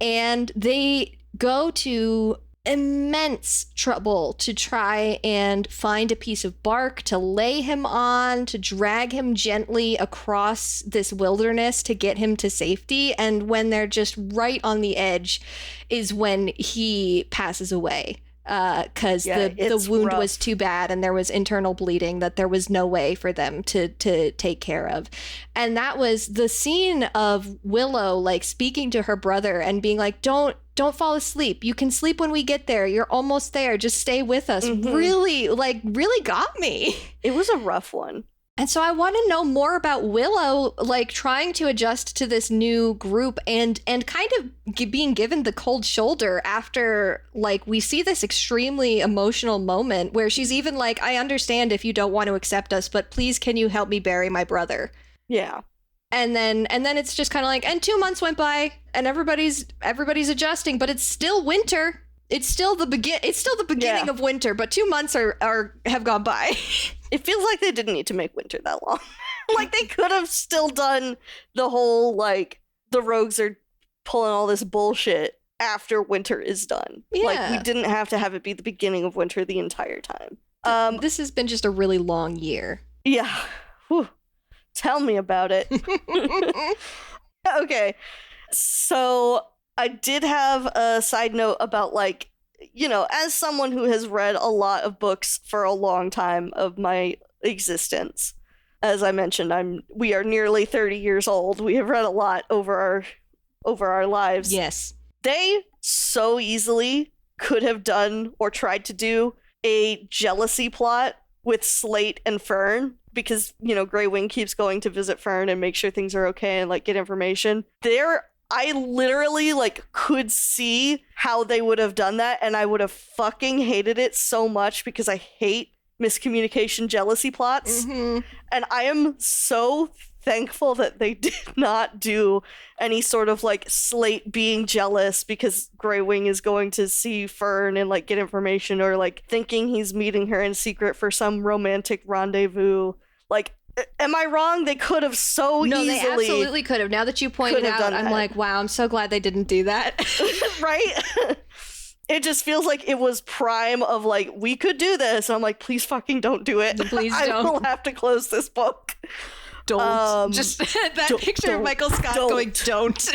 B: And they go to immense trouble to try and find a piece of bark to lay him on, to drag him gently across this wilderness to get him to safety. And when they're just right on the edge is when he passes away. Because the wound
A: rough.
B: was too bad and there was internal bleeding that there was no way for them to take care of. And that was the scene of Willow, like, speaking to her brother and being like, don't fall asleep. You can sleep when we get there. You're almost there. Just stay with us. Really got me.
A: It was a rough one.
B: And so I want to know more about Willow, like, trying to adjust to this new group and kind of being given the cold shoulder after, like, we see this extremely emotional moment where she's even like, I understand if you don't want to accept us, but please can you help me bury my brother?
A: Yeah.
B: And then it's just kind of like, and 2 months went by and everybody's adjusting, but it's still winter. It's still the beginning of winter, but 2 months have gone by.
A: It feels like they didn't need to make winter that long. Like, they could have still done the whole, like, the rogues are pulling all this bullshit after winter is done.
B: Yeah.
A: Like, we didn't have to have it be the beginning of winter the entire time.
B: This has been just a really long year.
A: Yeah. Whew. Tell me about it. Okay. So I did have a side note about, like, you know, as someone who has read a lot of books for a long time of my existence, as I mentioned, we are nearly 30 years old. We have read a lot over our lives.
B: Yes.
A: They so easily could have done or tried to do a jealousy plot with Slate and Fern, because, you know, Grey Wing keeps going to visit Fern and make sure things are okay and, like, get information. I literally, like, could see how they would have done that, and I would have fucking hated it so much because I hate miscommunication jealousy plots.
B: Mm-hmm.
A: And I am so thankful that they did not do any sort of, like, Slate being jealous because Grey Wing is going to see Fern and, like, get information, or, like, thinking he's meeting her in secret for some romantic rendezvous. Like, am I wrong? They could have so easily.
B: No, they absolutely could have. Now that you pointed out, I'm like, wow, I'm so glad they didn't do that.
A: Right? It just feels like it was prime of, like, we could do this. And I'm like, please fucking don't do it.
B: Please don't.
A: I will have to close this book.
B: Don't. Just that picture of Michael Scott going, don't.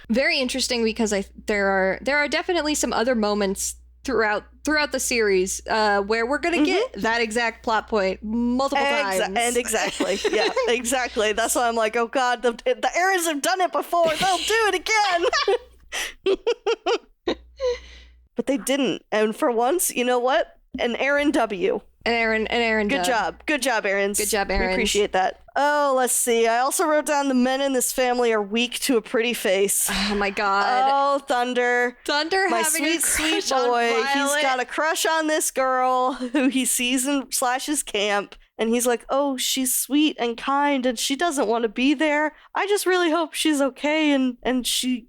B: Very interesting, because there are definitely some other moments throughout the series where we're gonna get that exact plot point multiple times.
A: And exactly. Yeah, exactly. That's why I'm like, oh god, the Erins have done it before. They'll do it again. But they didn't. And for once, you know what? An Erin W.
B: Erin.
A: Good job, Erins.
B: Good job,
A: We
B: Erins.
A: appreciate that. Oh, let's see. I also wrote down the men in this family are weak to a pretty face.
B: Oh my god.
A: Oh, Thunder.
B: My
A: Sweet boy. He's got a crush on this girl who he sees in Slash's camp. And he's like, oh, she's sweet and kind and she doesn't want to be there. I just really hope she's okay and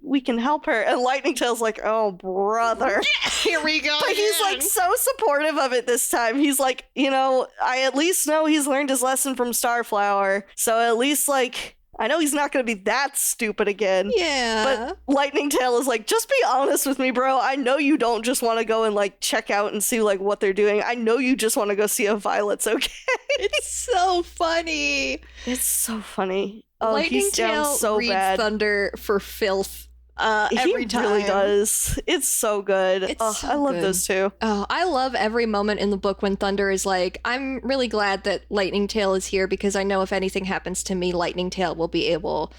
A: we can help her. And Lightning Tail's like, oh, brother.
B: Here we go.
A: But he's like so supportive of it this time. He's like, you know, I at least know he's learned his lesson from Starflower. So at least, like, I know he's not going to be that stupid again.
B: Yeah.
A: But Lightning Tail is like, just be honest with me, bro. I know you don't just want to go and, like, check out and see, like, what they're doing. I know you just want to go see if Violet's okay.
B: It's so funny.
A: It's so funny. Oh,
B: Lightning
A: he's down
B: Tail
A: so
B: reads
A: bad.
B: Thunder for filth. Every time.
A: He really does. It's so good.
B: It's so
A: I love
B: good.
A: those two.
B: Oh, I love every moment in the book when Thunder is like, I'm really glad that Lightning Tail is here because I know if anything happens to me, Lightning Tail will be able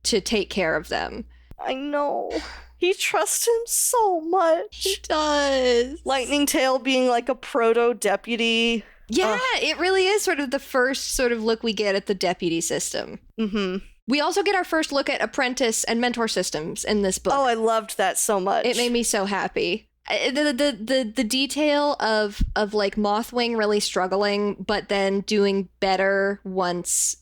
B: to take care of them.
A: I know. He trusts him so much.
B: He does.
A: Lightning Tail being like a proto-deputy.
B: Yeah, it really is sort of the first sort of look we get at the deputy system.
A: Mm-hmm.
B: We also get our first look at apprentice and mentor systems in this book.
A: Oh, I loved that so much.
B: It made me so happy. The detail of like Mothwing really struggling, but then doing better once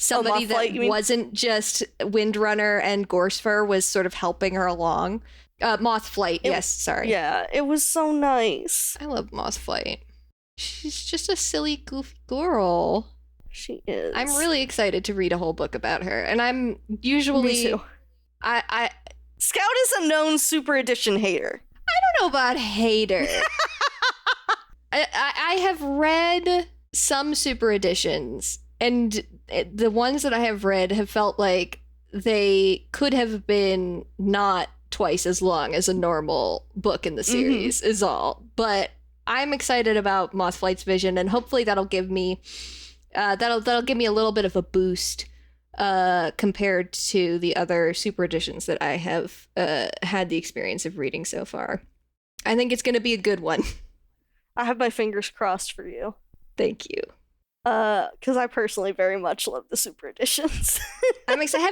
B: somebody that wasn't just Windrunner and Gorsefur was sort of helping her along. Mothflight, yes, sorry.
A: Yeah, it was so nice.
B: I love Mothflight. She's just a silly, goofy girl.
A: She is.
B: I'm really excited to read a whole book about her, and I'm usually...
A: Me too.
B: I
A: Scout is a known Super Edition hater.
B: I don't know about hater. I have read some Super Editions, and the ones that I have read have felt like they could have been not twice as long as a normal book in the series, is all. But I'm excited about Mothflight's vision, and hopefully that'll give me that'll give me a little bit of a boost compared to the other Super Editions that I have had the experience of reading so far. I think it's going to be a good one.
A: I have my fingers crossed for you.
B: Thank you.
A: Because I personally very much love the Super Editions.
B: I'm excited.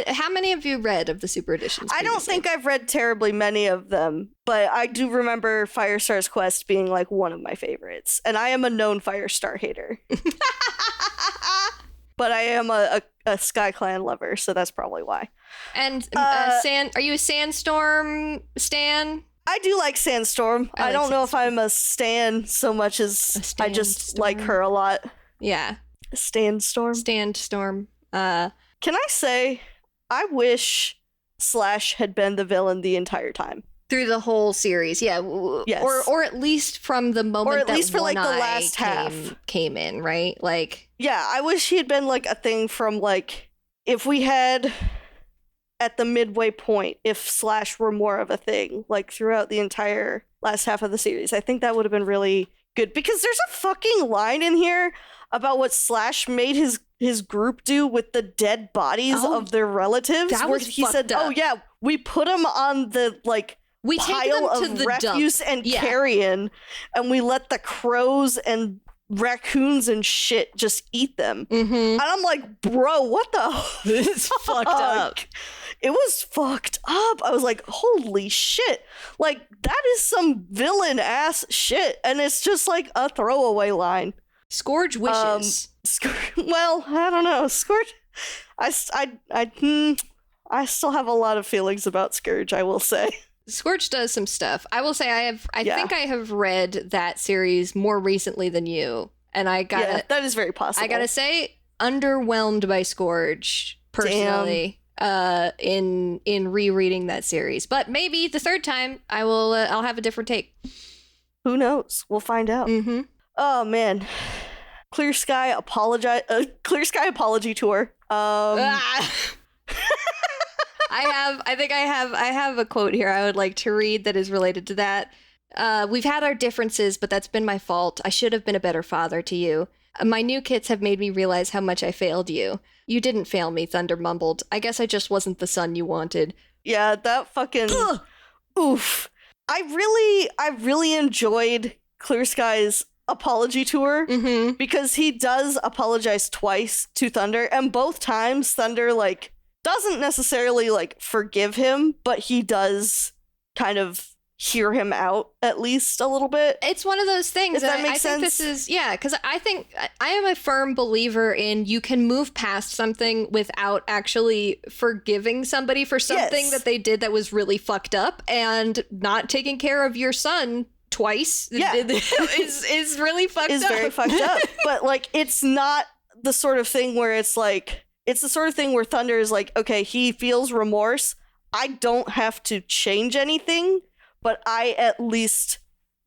B: How many have you read of the Super Editions previously?
A: I don't think I've read terribly many of them, but I do remember Firestar's Quest being like one of my favorites. And I am a known Firestar hater. But I am a Sky Clan lover, so that's probably why.
B: And are you a Sandstorm stan?
A: I do like Sandstorm. I don't know if I'm a stan so much as I just like her a lot.
B: Yeah.
A: Standstorm. Can I say, I wish Slash had been the villain the entire time.
B: Through the whole series, yeah.
A: Yes.
B: Or at least from the moment
A: or at least for like the last
B: half came in, right? Like,
A: yeah, I wish he had been like a thing from like, if we had at the midway point, if Slash were more of a thing, like throughout the entire last half of the series. I think that would have been really good, because there's a fucking line in here about what Slash made his group do with the dead bodies of their relatives.
B: That was
A: he said,
B: up.
A: "Oh yeah, we put them on the like pile of
B: the
A: refuse
B: dump.
A: and carrion, and we let the crows and raccoons and shit just eat them." And I'm like, bro, what the?
B: It's fucked up.
A: It was fucked up. I was like, holy shit. Like, that is some villain ass shit. And it's just like a throwaway line.
B: Scourge wishes.
A: Well, I don't know. Scourge. I still have a lot of feelings about Scourge, I will say.
B: Scourge does some stuff. I will say I think I have read that series more recently than you. And
A: that is very possible.
B: I gotta say, underwhelmed by Scourge, personally. In rereading that series, but maybe the third time I'll have a different take.
A: Who knows? We'll find out. Oh man, Clear Sky apology tour.
B: I have a quote here I would like to read that is related to that. We've had our differences, but that's been my fault. I should have been a better father to you. My new kits have made me realize how much I failed you. You didn't fail me, Thunder mumbled. I guess I just wasn't the son you wanted.
A: Yeah, that fucking... Oof. I really enjoyed Clear Sky's apology tour, because he does apologize twice to Thunder, and both times Thunder, like, doesn't necessarily, like, forgive him, but he does kind of hear him out at least a little bit.
B: It's one of those things.
A: If that makes
B: I
A: sense.
B: think this is, yeah, because I think I am a firm believer in you can move past something without actually forgiving somebody for something that they did that was really fucked up, and not taking care of your son twice is really fucked up.
A: Is very fucked up. But like, it's not the sort of thing where it's like, it's the sort of thing where Thunder is like, okay, he feels remorse. I don't have to change anything, but I at least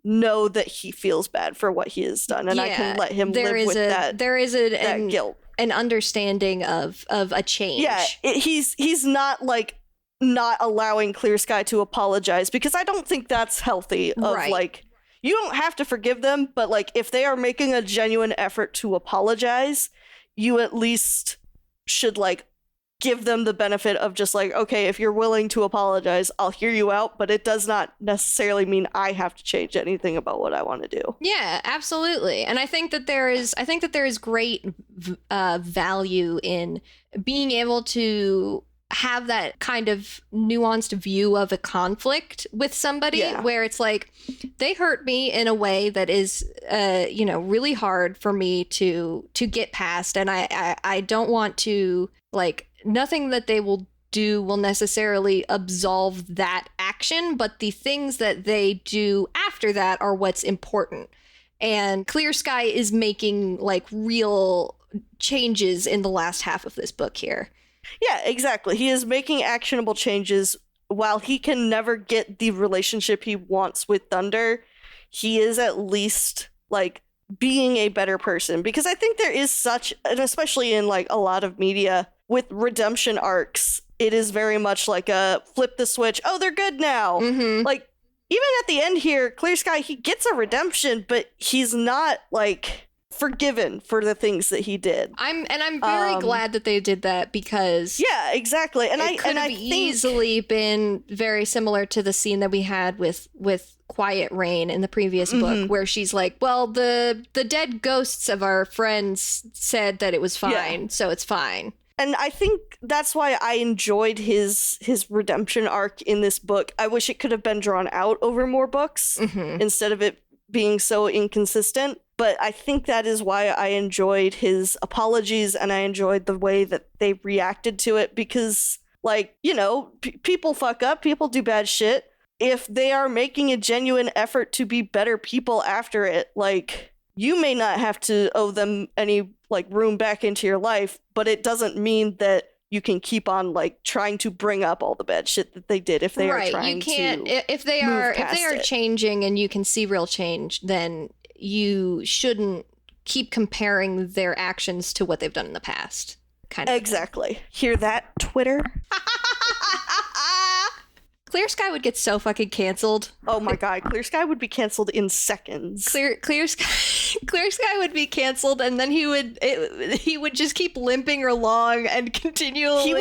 A: know that he feels bad for what he has done, and I can let him live with that.
B: There is
A: that guilt,
B: an understanding of a change.
A: Yeah, he's not like not allowing Clear Sky to apologize, because I don't think that's healthy. Of like, you don't have to forgive them, but like, if they are making a genuine effort to apologize, you at least should like give them the benefit of just like, okay, if you're willing to apologize, I'll hear you out, but it does not necessarily mean I have to change anything about what I want to do.
B: Yeah, absolutely. And I think that there is great value in being able to have that kind of nuanced view of a conflict with somebody where it's like, they hurt me in a way that is, really hard for me to get past. And I don't want to, like, nothing that they will do will necessarily absolve that action, but the things that they do after that are what's important. And Clear Sky is making, like, real changes in the last half of this book here.
A: Yeah, exactly. He is making actionable changes. While he can never get the relationship he wants with Thunder, he is at least, like, being a better person. Because I think there is such, and especially in, like, a lot of media, with redemption arcs, it is very much like a flip the switch, oh, they're good now.
B: Mm-hmm.
A: Like, even at the end here, Clear Sky, he gets a redemption, but he's not, like, forgiven for the things that he did.
B: I'm very glad that they did that, because
A: yeah, exactly. And
B: it could have easily been very similar to the scene that we had with Quiet Rain in the previous book, where she's like, well, the dead ghosts of our friends said that it was fine, so it's fine.
A: And I think that's why I enjoyed his redemption arc in this book. I wish it could have been drawn out over more books instead of it being so inconsistent. But I think that is why I enjoyed his apologies, and I enjoyed the way that they reacted to it, because, like, people fuck up, people do bad shit. If they are making a genuine effort to be better people after it, like, you may not have to owe them any, like, room back into your life, but it doesn't mean that you can keep on, like, trying to bring up all the bad shit that they did if they are trying to. Right, you can't,
B: if they are changing and you can see real change, then you shouldn't keep comparing their actions to what they've done in the past. Kind of.
A: Exactly. Hear that, Twitter?
B: Clear Sky would get so fucking canceled.
A: Oh my god, Clear Sky would be canceled in seconds.
B: Clear Sky would be canceled, and then he would just keep limping along and continually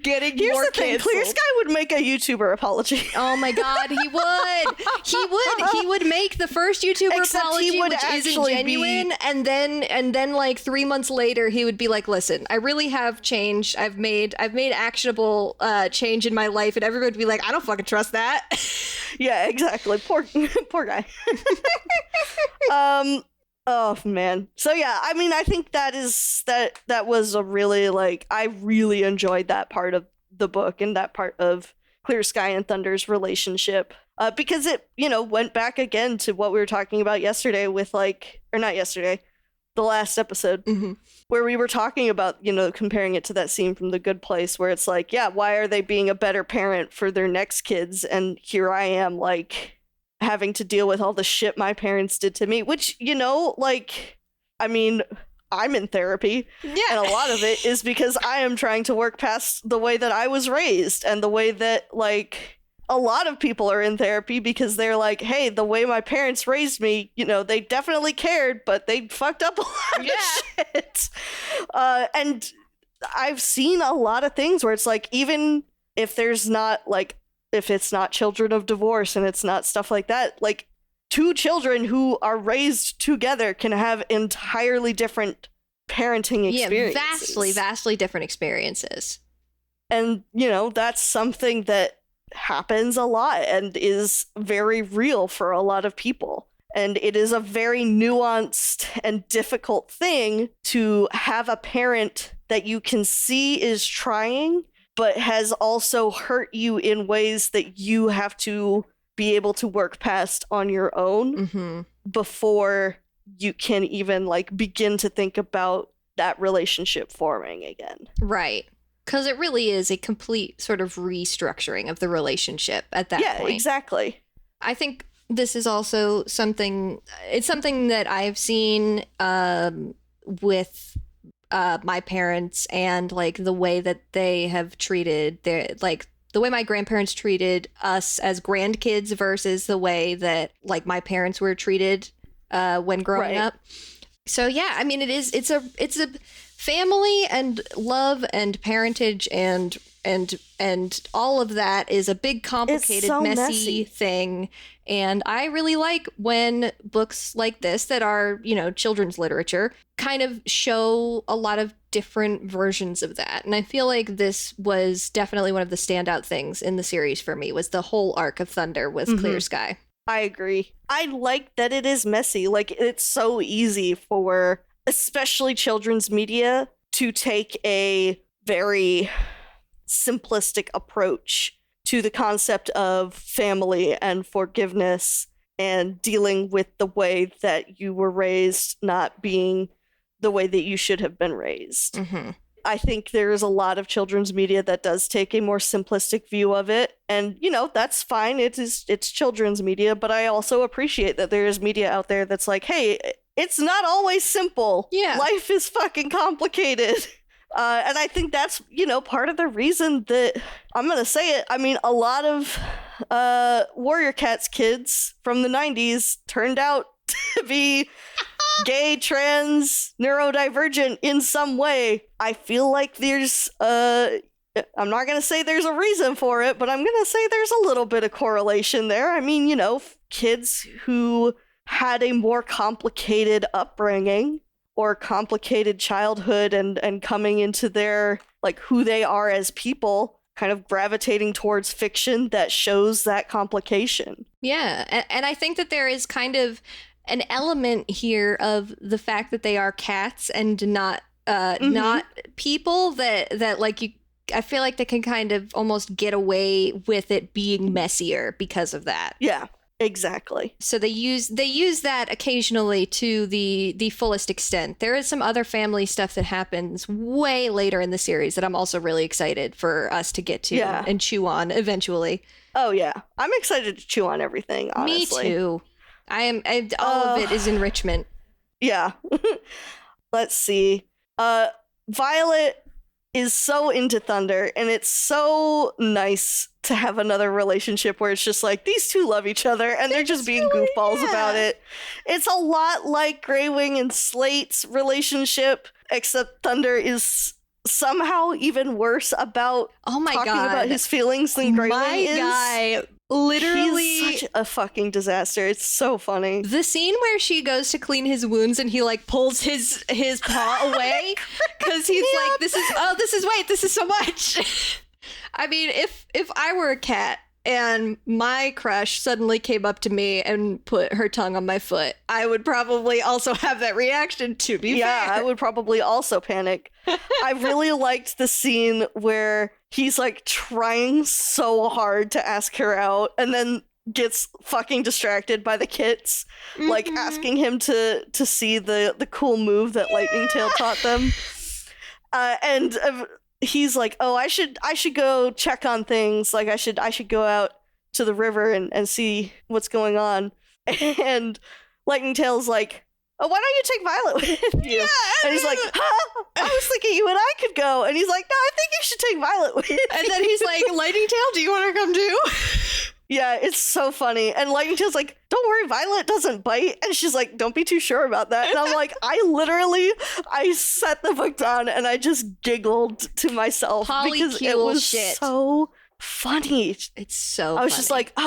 B: getting more canceled.
A: Clear Sky would make a YouTuber apology.
B: Oh my god, he would. He would make the first YouTuber apology, which isn't genuine, and then like 3 months later he would be like, listen, I really have changed. I've made actionable change in my life, and everybody would be like, I don't fucking trust that.
A: Yeah, exactly. Poor guy. Oh man. So yeah, I mean, I think that was a really, like, I really enjoyed that part of the book and that part of Clear Sky and Thunder's relationship, because it, went back again to what we were talking about yesterday with, like, or not yesterday, the last episode, where we were talking about, comparing it to that scene from The Good Place, where it's like, yeah, why are they being a better parent for their next kids? And here I am, like, having to deal with all the shit my parents did to me, which, like, I mean, I'm in therapy. Yeah. And a lot of it is because I am trying to work past the way that I was raised, and the way that, like, a lot of people are in therapy because they're like, hey, the way my parents raised me, they definitely cared, but they fucked up a lot of shit. And I've seen a lot of things where it's like, even if there's not, like, if it's not children of divorce and it's not stuff like that, like, two children who are raised together can have entirely different parenting experiences.
B: Yeah, vastly different experiences.
A: And, that's something that happens a lot and is very real for a lot of people. And it is a very nuanced and difficult thing to have a parent that you can see is trying, but has also hurt you in ways that you have to be able to work past on your own before you can even, like, begin to think about that relationship forming again.
B: Right. Because it really is a complete sort of restructuring of the relationship at that point.
A: Yeah, exactly.
B: I think this is also something that I've seen with my parents, and, like, the way that they have treated the way my grandparents treated us as grandkids versus the way that, like, my parents were treated when growing up. So yeah, I mean, it's a family and love and parentage and all of that is a big, complicated, messy thing. And I really like when books like this that are, children's literature kind of show a lot of different versions of that. And I feel like this was definitely one of the standout things in the series for me, was the whole arc of Thunder with Clear Sky.
A: I agree. I like that it is messy. Like, it's so easy for especially children's media to take a very simplistic approach to the concept of family and forgiveness and dealing with the way that you were raised not being the way that you should have been raised. I think there's a lot of children's media that does take a more simplistic view of it. And, you know, that's fine. It's children's media. But I also appreciate that there is media out there that's like, hey, it's not always simple.
B: Yeah.
A: Life is fucking complicated. And I think that's, you know, part of the reason that, I'm going to say it, I mean, a lot of Warrior Cats kids from the 90s turned out to be gay, trans, neurodivergent in some way. I feel like there's, I'm not going to say there's a reason for it, but I'm going to say there's a little bit of correlation there. I mean, you know, kids who had a more complicated upbringing or complicated childhood and coming into their, like, who they are as people, kind of gravitating towards fiction that shows that complication.
B: Yeah, and I think that there is kind of an element here of the fact that they are cats and not not people that like you. I feel like they can kind of almost get away with it being messier because of that.
A: Yeah, exactly.
B: So they use that occasionally to the fullest extent. There is some other family stuff that happens way later in the series that I'm also really excited for us to get to and chew on eventually.
A: Oh yeah, I'm excited to chew on everything, honestly.
B: Me too. All of it is enrichment.
A: Yeah. Let's see. Violet is so into Thunder, and it's so nice to have another relationship where it's just like, these two love each other, and they're just being goofballs about it. It's a lot like Greywing and Slate's relationship, except Thunder is somehow even worse about talking about his feelings than Greywing is.
B: My guy, literally,
A: he's such a fucking disaster. It's so funny.
B: The scene where she goes to clean his wounds and he like pulls his paw away because he's like, this is so much. I mean, if I were a cat and my crush suddenly came up to me and put her tongue on my foot, I would probably also have that reaction, to be fair.
A: Yeah, I would probably also panic. I really liked the scene where he's like trying so hard to ask her out and then gets fucking distracted by the kits, like asking him to see the cool move that Lightning Tail taught them. And he's like, oh, I should go check on things. Like I should go out to the river and see what's going on. And Lightning Tail's like, oh, why don't you take Violet with you? Yeah, and he's like, huh? I was thinking you and I could go. And he's like, no, I think you should take Violet with you.
B: And then he's like, Lightning Tail, do you want to come too?
A: Yeah, it's so funny. And Lightning Tail's like, don't worry, Violet doesn't bite. And she's like, don't be too sure about that. And I'm like, I set the book down and I just giggled to myself because it was so funny.
B: It's so
A: I was just like,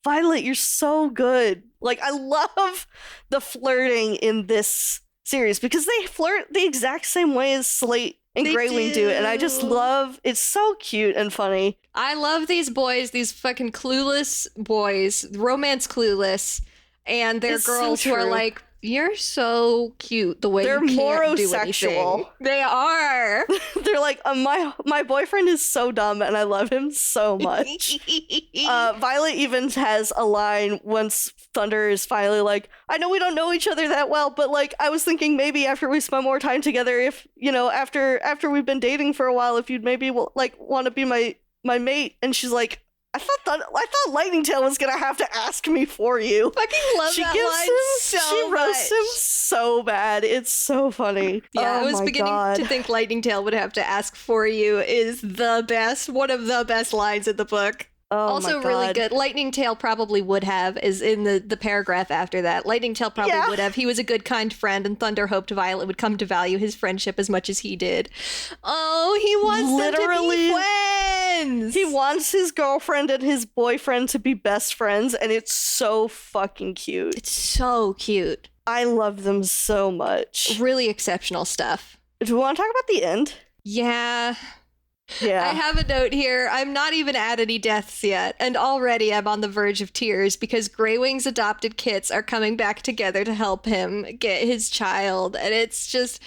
A: Violet, you're so good. Like, I love the flirting in this series because they flirt the exact same way as Slate and Greywing do. And I just love, it's so cute and funny.
B: I love these boys, these fucking clueless boys, romance clueless, and they're girls who are like, you're so cute the way
A: they're
B: you can't do
A: morosexual.
B: Anything. They are.
A: They're like, my boyfriend is so dumb and I love him so much. Violet even has a line once Thunder is finally like, I know we don't know each other that well, but like I was thinking maybe after we spend more time together, if you know, after we've been dating for a while, if you'd maybe like want to be my mate. And she's like, I thought Lightning Tail was gonna have to ask me for you.
B: Fucking love that line so much.
A: She roasts him so bad. It's so funny.
B: Yeah, I was beginning to think Lightning Tail would have to ask for you is the best, one of the best lines in the book.
A: Oh,
B: also really good. Lightning Tail probably would have, is in the paragraph after that. Lightning Tail probably would have. He was a good, kind friend, and Thunder hoped Violet would come to value his friendship as much as he did. Oh, he wants them to be friends!
A: He wants his girlfriend and his boyfriend to be best friends, and it's so fucking cute.
B: It's so cute.
A: I love them so much.
B: Really exceptional stuff.
A: Do we want to talk about the end?
B: Yeah.
A: Yeah.
B: I have a note here. I'm not even at any deaths yet, and already I'm on the verge of tears because Greywing's adopted kits are coming back together to help him get his child, and it's just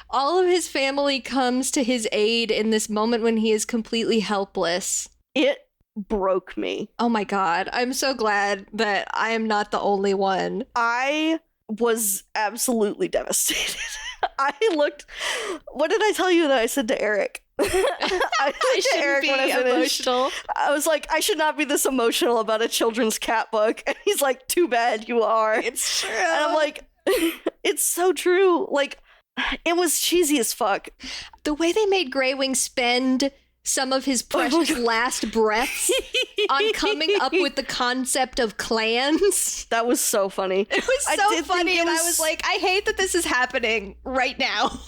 B: all of his family comes to his aid in this moment when he is completely helpless.
A: It broke me.
B: Oh my god, I'm so glad that I am not the only one.
A: I was absolutely devastated. What did I tell you that I said to Eric?
B: I shouldn't be emotional.
A: I was like, I should not be this emotional about a children's cat book. And he's like, too bad you are.
B: It's true.
A: And I'm like, it's so true. Like, it was cheesy as fuck.
B: The way they made Greywing spend some of his precious last breaths on coming up with the concept of clans.
A: That was so funny.
B: It was so funny, and I was like, I hate that this is happening right now.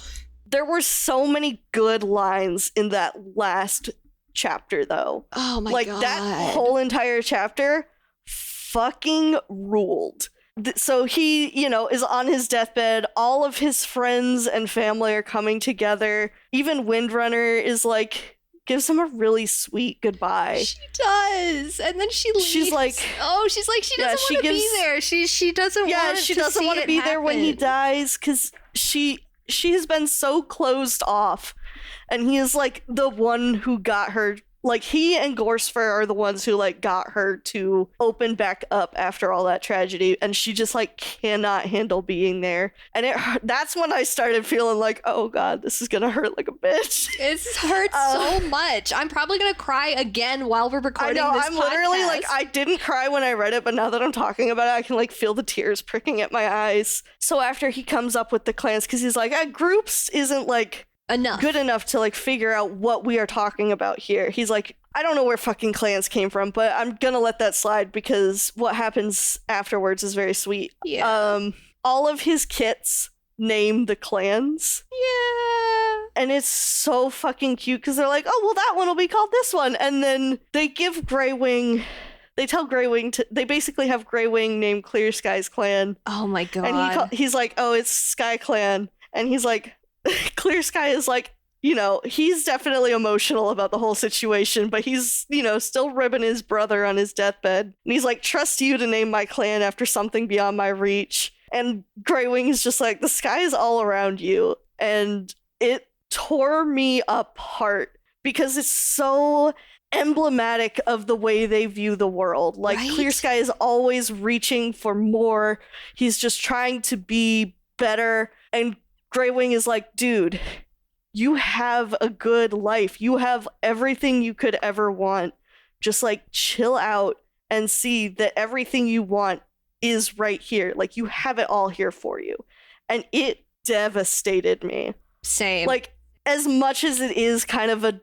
A: There were so many good lines in that last chapter, though.
B: Oh my god.
A: Like, that whole entire chapter fucking ruled. So he, is on his deathbed. All of his friends and family are coming together. Even Windrunner is like, gives him a really sweet goodbye.
B: She does. And then she leaves.
A: She's like,
B: she doesn't want to be there. She doesn't want to
A: she doesn't want to be there when he dies because she has been so closed off. And he is like the one who got her. Like, he and Gorsfer are the ones who, like, got her to open back up after all that tragedy, and she just, like, cannot handle being there. And that's when I started feeling like, oh god, this is gonna hurt like a bitch.
B: It hurts so much. I'm probably gonna cry again while we're recording this podcast.
A: I'm literally, like, I didn't cry when I read it, but now that I'm talking about it, I can, like, feel the tears pricking at my eyes. So after he comes up with the clans, because he's like, groups isn't, like, good enough to like figure out what we are talking about here. He's like, I don't know where fucking clans came from, but I'm gonna let that slide because what happens afterwards is very sweet.
B: Yeah.
A: All of his kits name the clans.
B: Yeah.
A: And it's so fucking cute because they're like, oh, well, that one will be called this one. And then they give Greywing, they tell Greywing they basically have Greywing name Clear Sky's clan.
B: Oh my god.
A: And he's like, oh, it's Sky Clan. And he's like, Clear Sky is like, he's definitely emotional about the whole situation, but he's, still ribbing his brother on his deathbed. And he's like, trust you to name my clan after something beyond my reach. And Greywing is just like, the sky is all around you. And it tore me apart because it's so emblematic of the way they view the world. Like, right? Clear Sky is always reaching for more. He's just trying to be better. And Greywing is like, dude, you have a good life. You have everything you could ever want. Just like chill out and see that everything you want is right here. Like, you have it all here for you. And it devastated me. Same. Like, as much as it is kind of a,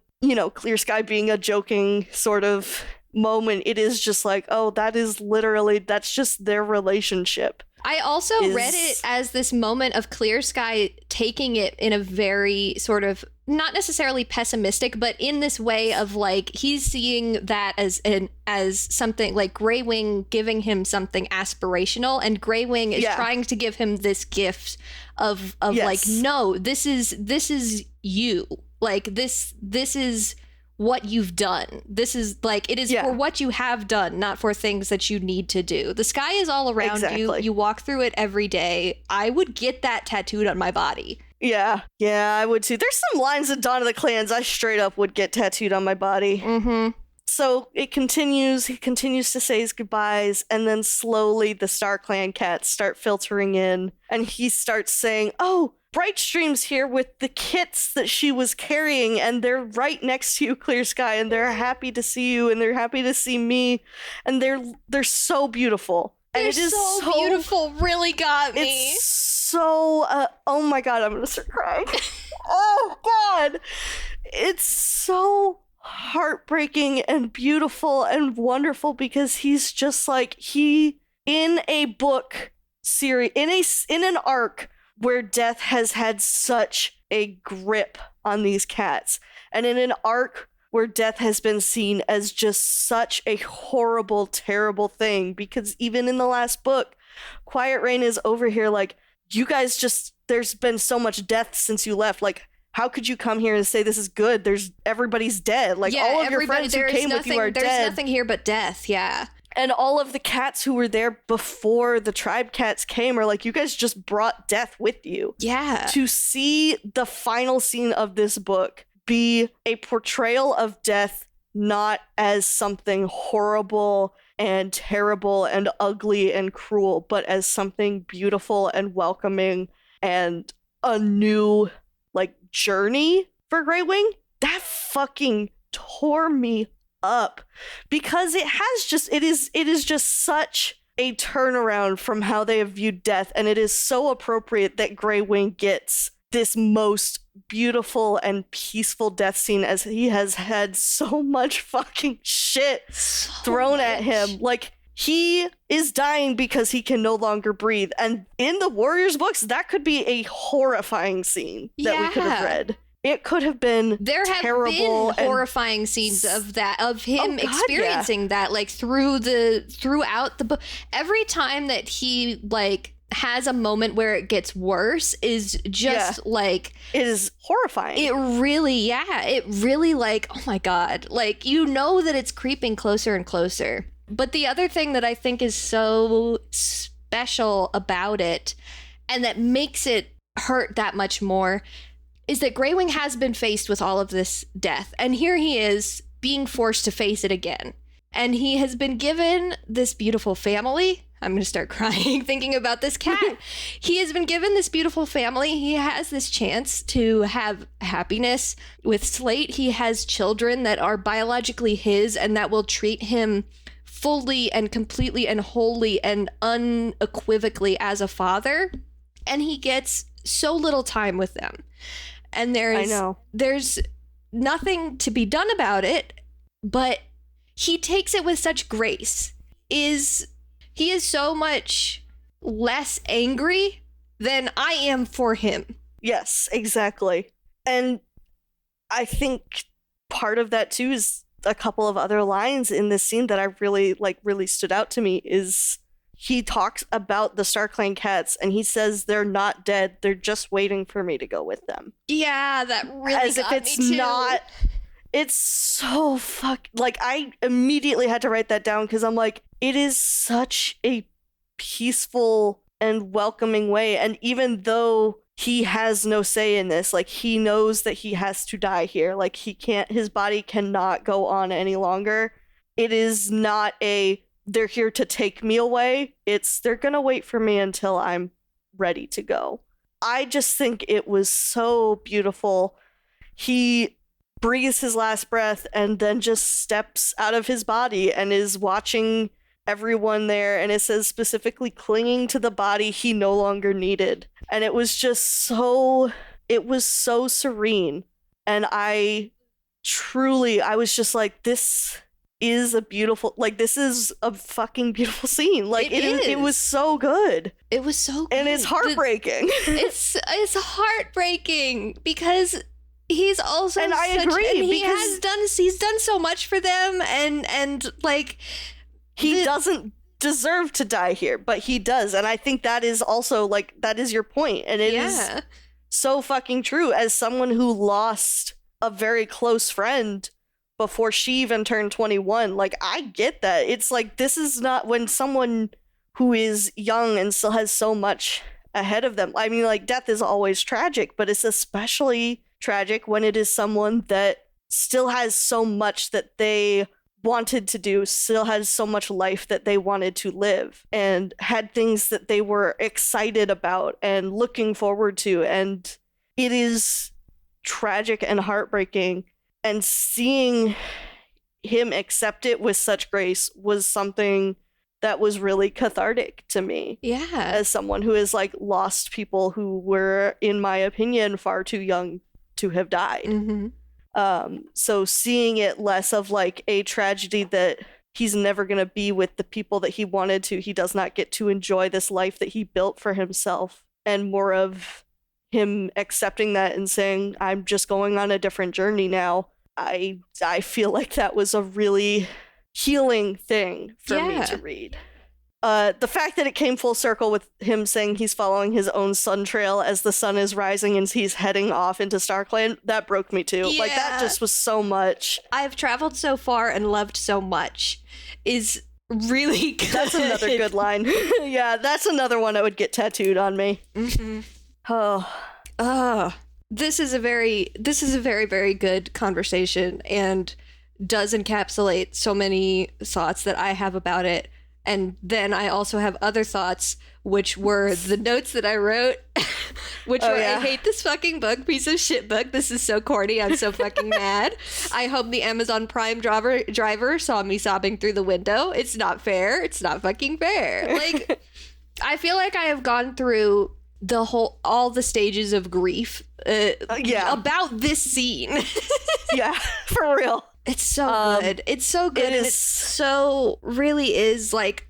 A: Clear Sky being a joking sort of moment, it is just like, oh, that's just their relationship.
B: I also read it as this moment of Clear Sky taking it in a very sort of, not necessarily pessimistic, but in this way of like, he's seeing that as something like Greywing giving him something aspirational, and Greywing is trying to give him this gift of like, no, this is you. Like, this is what you've done. This is like, it is for what you have done, not for things that you need to do. The sky is all around you. You walk through it every day. I would get that tattooed on my body.
A: Yeah, I would too. There's some lines in Dawn of the Clans I straight up would get tattooed on my body.
B: Mm-hmm.
A: So it continues. He continues to say his goodbyes, and then slowly the Star Clan cats start filtering in, and he starts saying, oh, Brightstream's here with the kits that she was carrying, and they're right next to you, Clear Sky, and they're happy to see you, and they're happy to see me, and they're so beautiful. And
B: it is so beautiful. Really got me.
A: It's so oh my god, I'm gonna start crying. Oh god, it's so heartbreaking and beautiful and wonderful because he's just like, he in a book series, in an arc where death has had such a grip on these cats, and in an arc where death has been seen as just such a horrible, terrible thing, because even in the last book, Quiet Rain is over here like, you guys just there's been so much death since you left. Like, how could you come here and say this is good? Everybody's dead. Like, all of your friends who came with you are dead.
B: There's nothing here but death, yeah.
A: And all of the cats who were there before the tribe cats came are like, you guys just brought death with you.
B: Yeah.
A: To see the final scene of this book be a portrayal of death not as something horrible and terrible and ugly and cruel, but as something beautiful and welcoming and a new, like, journey for Grey Wing, that fucking tore me up, because it is just such a turnaround from how they have viewed death, and it is so appropriate that Grey Wing gets this most beautiful and peaceful death scene, as he has had so much fucking shit thrown at him. Like, he is dying because he can no longer breathe, and in the Warriors books that could be a horrifying scene that we could have read. It could have been terrible.
B: Have been horrifying scenes of him experiencing that, like, throughout the book. Every time that he, like, has a moment where it gets worse is just like,
A: it is horrifying.
B: It really, like, oh my God, like, you know that it's creeping closer and closer. But the other thing that I think is so special about it, and that makes it hurt that much more, is that Grey Wing has been faced with all of this death, and here he is being forced to face it again. And he has been given this beautiful family. I'm going to start crying thinking about this cat. He has been given this beautiful family. He has this chance to have happiness with Slate. He has children that are biologically his and that will treat him fully and completely and wholly and unequivocally as a father. And he gets so little time with them. And there's nothing to be done about it, but he takes it with such grace. He is so much less angry than I am for him.
A: Yes, exactly. And I think part of that too is a couple of other lines in this scene that I really stood out to me. Is he talks about the StarClan cats and he says they're not dead, they're just waiting for me to go with them.
B: Yeah, that really
A: as if it's not. It's so like, I immediately had to write that down because I'm like, it is such a peaceful and welcoming way. And even though he has no say in this, like, he knows that he has to die here. Like, his body cannot go on any longer. It is not they're here to take me away. It's they're gonna wait for me until I'm ready to go. I just think it was so beautiful. He breathes his last breath and then just steps out of his body and is watching everyone there, and it says specifically clinging to the body he no longer needed. And it was so serene. And I was just like, this is a beautiful, like, this is a fucking beautiful scene. Like, it was so good.
B: It was so good.
A: And it's heartbreaking.
B: It's heartbreaking because he's also,
A: and I agree,
B: he's done so much for them, and like,
A: he doesn't deserve to die here, but he does. And I think that is also, like, that is your point. And it is so fucking true. As someone who lost a very close friend before she even turned 21, like, I get that. It's like, this is not when someone who is young and still has so much ahead of them. I mean, like, death is always tragic, but it's especially tragic when it is someone that still has so much that they wanted to do, still has so much life that they wanted to live, and had things that they were excited about and looking forward to. And it is tragic and heartbreaking, and seeing him accept it with such grace was something that was really cathartic to me.
B: Yeah.
A: As someone who has, like, lost people who were, in my opinion, far too young to have died.
B: Mm-hmm.
A: So seeing it less of, like, a tragedy that he's never going to be with the people that he wanted to, he does not get to enjoy this life that he built for himself, and more of him accepting that and saying, I'm just going on a different journey now. I feel like that was a really healing thing for me to read. The fact that it came full circle with him saying he's following his own sun trail as the sun is rising and he's heading off into StarClan, that broke me too. Like, that just was so much.
B: I've traveled so far and loved so much is really good.
A: That's another good line. Yeah, that's another one that would get tattooed on me.
B: Mm-hmm.
A: Oh.
B: This is a very, very good conversation and does encapsulate so many thoughts that I have about it. And then I also have other thoughts, which were the notes that I wrote, which were, I hate this fucking book, piece of shit book. This is so corny. I'm so fucking mad. I hope the Amazon Prime driver saw me sobbing through the window. It's not fair. It's not fucking fair. Like, I feel like I have gone through all the stages of grief about this scene. Yeah, for real. It's so good. It's so good. And it's so really is like,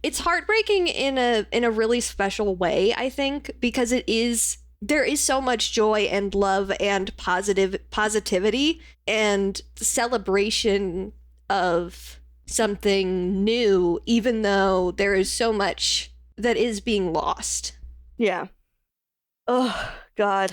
B: it's heartbreaking in a really special way, I think, because there is so much joy and love and positivity and celebration of something new, even though there is so much that is being lost. Yeah. Oh, God.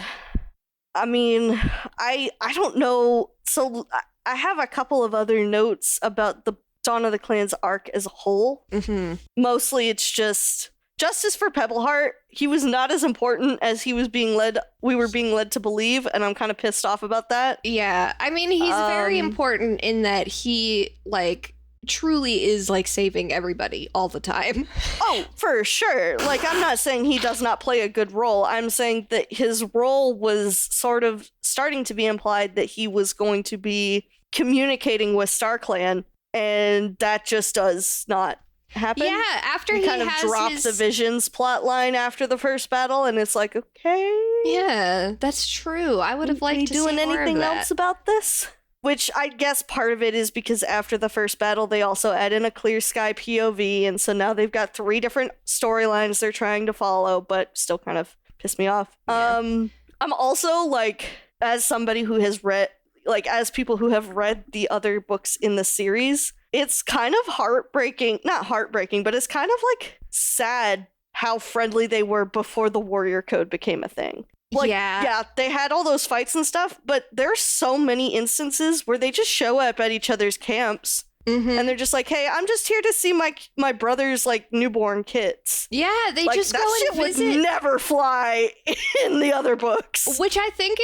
B: I mean, I don't know. So I have a couple of other notes about the Dawn of the Clans arc as a whole. Mm-hmm. Mostly it's just justice for Pebbleheart. He was not as important as we were being led to believe, and I'm kind of pissed off about that. Yeah. I mean, he's very important in that he, like, truly is, like, saving everybody all the time. Oh, for sure. Like, I'm not saying he does not play a good role. I'm saying that his role was sort of starting to be implied that he was going to be communicating with StarClan, and that just does not happen. Yeah, after he kind of dropped the Visions plot line after the first battle, and it's like, okay. Yeah, that's true. I would have liked to see more of that. Doing anything else about this? Which I guess part of it is because after the first battle, they also add in a Clear Sky POV, and so now they've got 3 different storylines they're trying to follow, but still kind of pissed me off. Yeah. I'm also, like, as somebody who has read, like, as people who have read the other books in the series, it's kind of heartbreaking, not heartbreaking, but it's kind of, like, sad how friendly they were before the Warrior Code became a thing. Like, yeah, they had all those fights and stuff, but there's so many instances where they just show up at each other's camps, and they're just like, hey, I'm just here to see my brother's, like, newborn kids. Yeah, they like, just go and visit. Would never fly in the other books. Which I think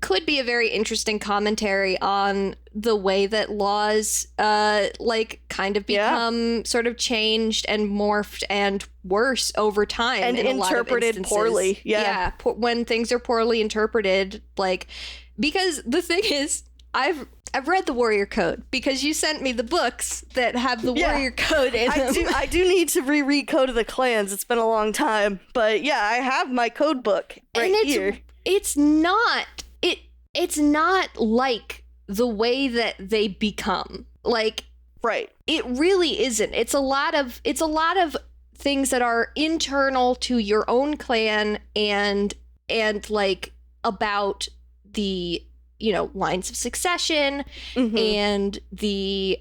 B: could be a very interesting commentary on the way that laws, like, kind of become sort of changed and morphed and worse over time. And in interpreted poorly. Yeah, when things are poorly interpreted, like, because the thing is, I've read the Warrior Code because you sent me the books that have the Warrior Code in them. I do need to reread Code of the Clans. It's been a long time. But yeah, I have my code book here. It's not like the way that they become. Like, right. It really isn't. It's a lot of things that are internal to your own clan and like about the, you know, lines of succession and the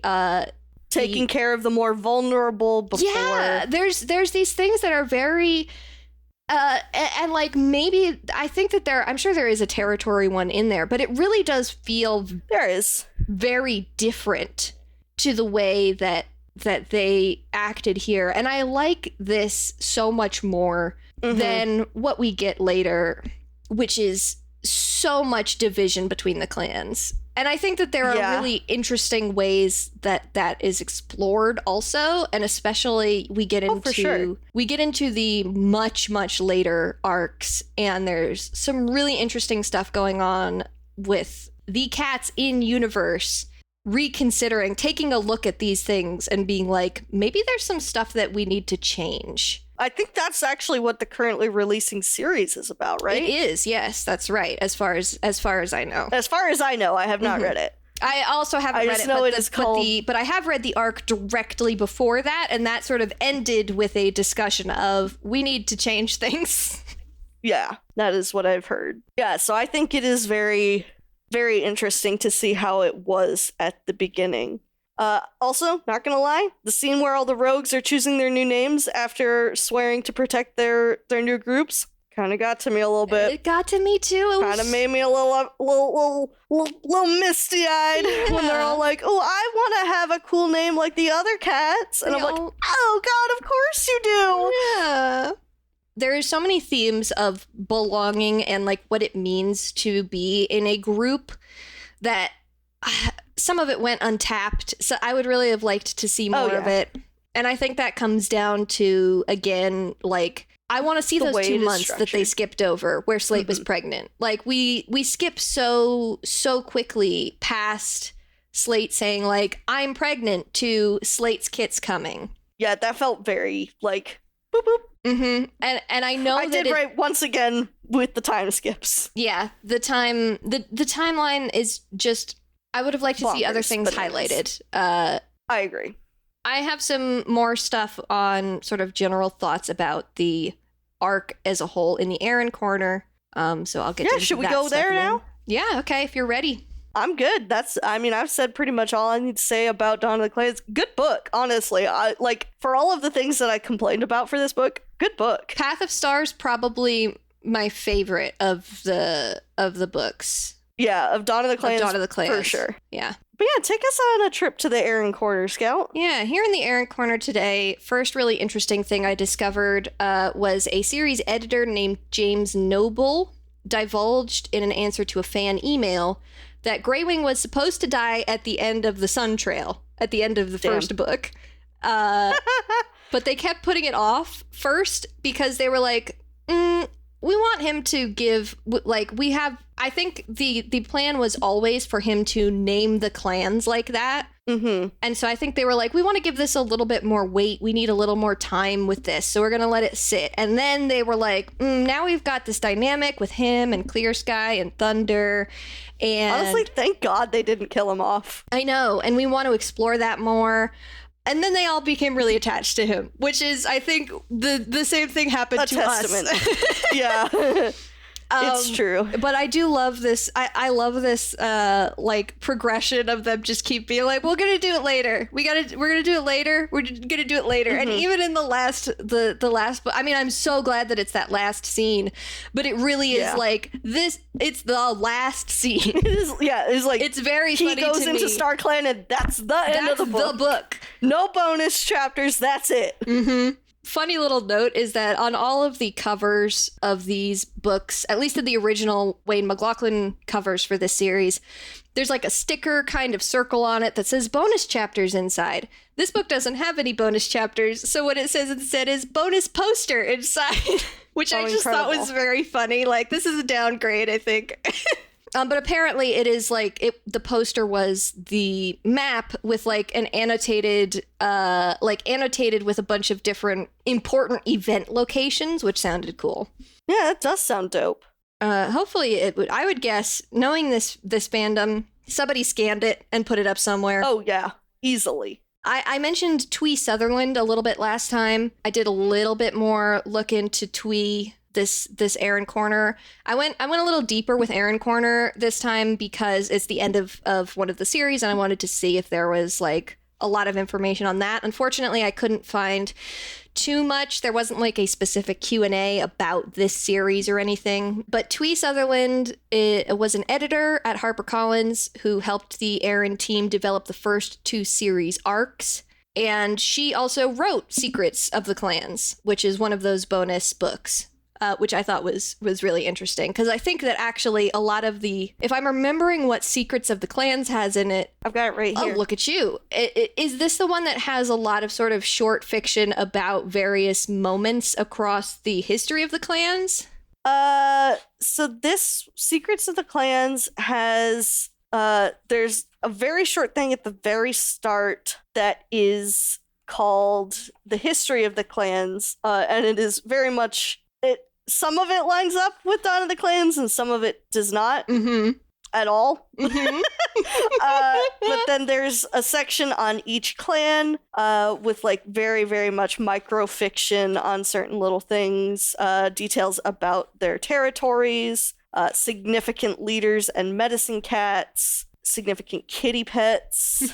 B: taking care of the more vulnerable before. Yeah, there's these things that are very and like, maybe I think that I'm sure there is a territory one in there, but it really does feel very different to the way that they acted here. And I like this so much more than what we get later, which is so much division between the clans. And I think that there are really interesting ways that is explored also, and especially we get into the much later arcs, and there's some really interesting stuff going on with the cats in universe reconsidering, taking a look at these things and being like, maybe there's some stuff that we need to change. I think that's actually what the currently releasing series is about, right? It is, yes, that's right. As far as I know. As far as I know, I have not read it. I also haven't read it, but I have read the arc directly before that, and that sort of ended with a discussion of, we need to change things. Yeah, that is what I've heard. Yeah, so I think it is very, very interesting to see how it was at the beginning.
A: Also, not gonna lie, the scene where all the rogues are choosing their new names after swearing to protect their new groups kind of got to me a little bit.
B: It got to me too.
A: Kind of made me a little misty-eyed when they're all like, "Oh, I want to have a cool name like the other cats," and I'm like, "Oh God, of course you do."
B: Yeah. There are so many themes of belonging and like what it means to be in a group that some of it went untapped. So I would really have liked to see more of it. And I think that comes down to, again, like, I want to see those 2 months that they skipped over where Slate was pregnant. Like, we skip so quickly past Slate saying, like, I'm pregnant to Slate's kit's coming.
A: Yeah, that felt very, like, boop, boop.
B: Mm-hmm. And I know
A: I did right once again with the time skips.
B: Yeah, the timeline is just, I would have liked to see other things highlighted.
A: I agree.
B: I have some more stuff on sort of general thoughts about the arc as a whole in the Erin Corner. So I'll get to that.
A: Should we go there now?
B: Yeah, okay, if you're ready.
A: I'm good. I've said pretty much all I need to say about Dawn of the Clans. Good book, honestly. For all of the things that I complained about for this book, good book.
B: Path of Stars, probably my favorite of the books.
A: Yeah, of Dawn of the Clans.
B: Dawn of the Clans.
A: For sure.
B: Yeah.
A: But yeah, take us on a trip to the Erin Corner, Scout.
B: Yeah, here in the Erin Corner today, first really interesting thing I discovered was a series editor named James Noble divulged in an answer to a fan email that Greywing was supposed to die at the end of the Sun Trail, at the end of the first book. But they kept putting it off first because they were like, we want him to give, I think the plan was always for him to name the clans like that. Mm-hmm. And so I think they were like, we want to give this a little bit more weight. We need a little more time with this. So we're going to let it sit. And then they were like, now we've got this dynamic with him and Clear Sky and Thunder. And
A: honestly, thank God they didn't kill him off.
B: I know. And we want to explore that more. And then they all became really attached to him, which is, I think, the same thing happened to
A: testament.
B: us.
A: Yeah. It's true.
B: But I do love this. I love this progression of them just keep being like, we're gonna do it later. We're gonna do it later. We're gonna do it later. Mm-hmm. And even in the last book, I mean, I'm so glad that it's that last scene, but it really is like this. It's the last scene.
A: It's like
B: it's very funny to me. He
A: goes into StarClan and that's the end of the book. No bonus chapters. That's it.
B: Mm-hmm. Funny little note is that on all of the covers of these books, at least in the original Wayne McLaughlin covers for this series, there's like a sticker kind of circle on it that says bonus chapters inside. This book doesn't have any bonus chapters, so what it says instead is bonus poster inside, which I just thought was very funny. Like, this is a downgrade, I think. But apparently it is the poster was the map with an annotated with a bunch of different important event locations, which sounded cool.
A: Yeah, that does sound dope.
B: Hopefully it would. I would guess, knowing this fandom, somebody scanned it and put it up somewhere.
A: Oh yeah, easily.
B: I mentioned Twee Sutherland a little bit last time. I did a little bit more look into Twee. This Erin Corner. I went a little deeper with Erin Corner this time because it's the end of one of the series and I wanted to see if there was a lot of information on that. Unfortunately, I couldn't find too much. There wasn't a specific Q&A about this series or anything. But Twee Sutherland was an editor at HarperCollins who helped the Erin team develop the first 2 series arcs. And she also wrote Secrets of the Clans, which is one of those bonus books. Which I thought was really interesting because I think that actually a lot of if I'm remembering what Secrets of the Clans has in it.
A: I've got it right here.
B: Oh, look at you. Is this the one that has a lot of sort of short fiction about various moments across the history of the clans?
A: So this Secrets of the Clans has, there's a very short thing at the very start that is called The History of the Clans, and it is very much... Some of it lines up with Dawn of the Clans, and some of it does not at all. Mm-hmm. But then there's a section on each clan with very, very much micro-fiction on certain little things, details about their territories, significant leaders and medicine cats, significant kitty pets.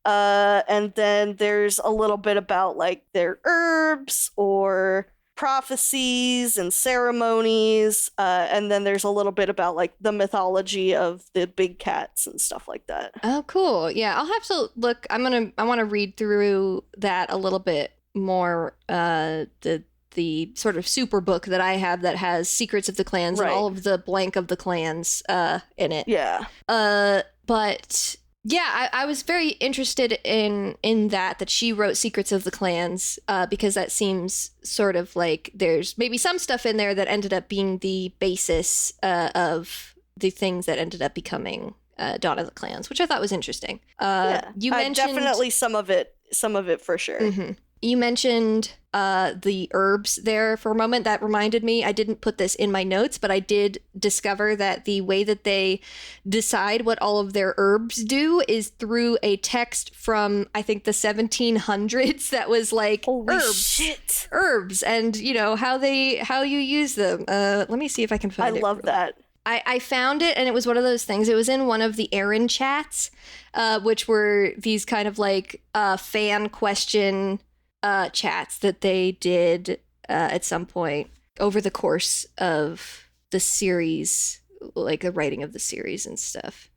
A: And then there's a little bit about like their herbs or prophecies and ceremonies. And then there's a little bit about like the mythology of the big cats and stuff like that.
B: Oh, cool. Yeah, I'll have to look. I want to read through that a little bit more. The sort of super book that I have that has Secrets of the Clans and all of the blank of the clans in it.
A: Yeah.
B: But yeah, I was very interested in that she wrote Secrets of the Clans because that seems sort of like there's maybe some stuff in there that ended up being the basis of the things that ended up becoming Dawn of the Clans, which I thought was interesting. You mentioned
A: definitely some of it for sure.
B: Mm-hmm. You mentioned the herbs there for a moment. That reminded me, I didn't put this in my notes, but I did discover that the way that they decide what all of their herbs do is through a text from, I think, the 1700s that was like,
A: holy shit.
B: Herbs, and, you know, how you use them. Let me see if I can find it.
A: I love that.
B: I found it, and it was one of those things. It was in one of the Erin chats, which were these kind of like fan question chats that they did at some point over the course of the series, like the writing of the series and stuff.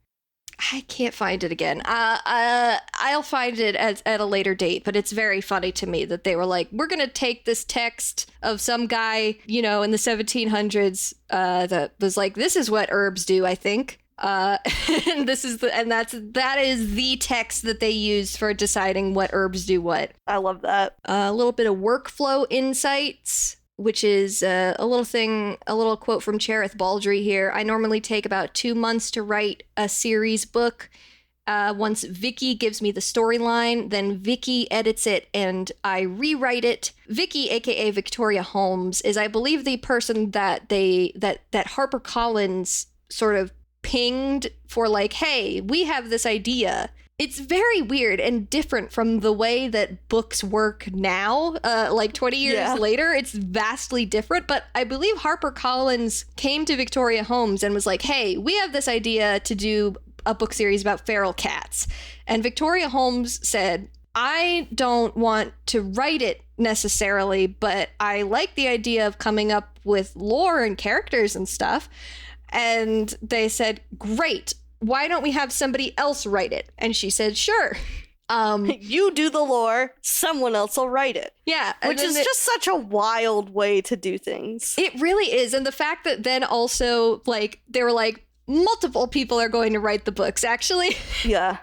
B: I can't find it again. I'll find it at a later date, but it's very funny to me that they were like, we're going to take this text of some guy, you know, in the 1700s that was like, this is what herbs do, I think. And that is the text that they use for deciding what herbs do what.
A: I love that.
B: A little bit of workflow insights, which is a little quote from Cherith Baldry here. I normally take about 2 months to write a series book. Once Vicky gives me the storyline, then Vicky edits it and I rewrite it. Vicky, aka Victoria Holmes, is, I believe, the person that HarperCollins sort of pinged for like, hey, we have this idea. It's very weird and different from the way that books work now, like 20 years later. It's vastly different, but I believe HarperCollins came to Victoria Holmes and was like, hey, we have this idea to do a book series about feral cats. And Victoria Holmes said, I don't want to write it necessarily, but I like the idea of coming up with lore and characters and stuff. And they said, great, why don't we have somebody else write it? And she said, sure.
A: You do the lore, someone else will write it.
B: Yeah.
A: Which is just such a wild way to do things.
B: It really is. And the fact that then also, like, they were like, multiple people are going to write the books, actually.
A: Yeah.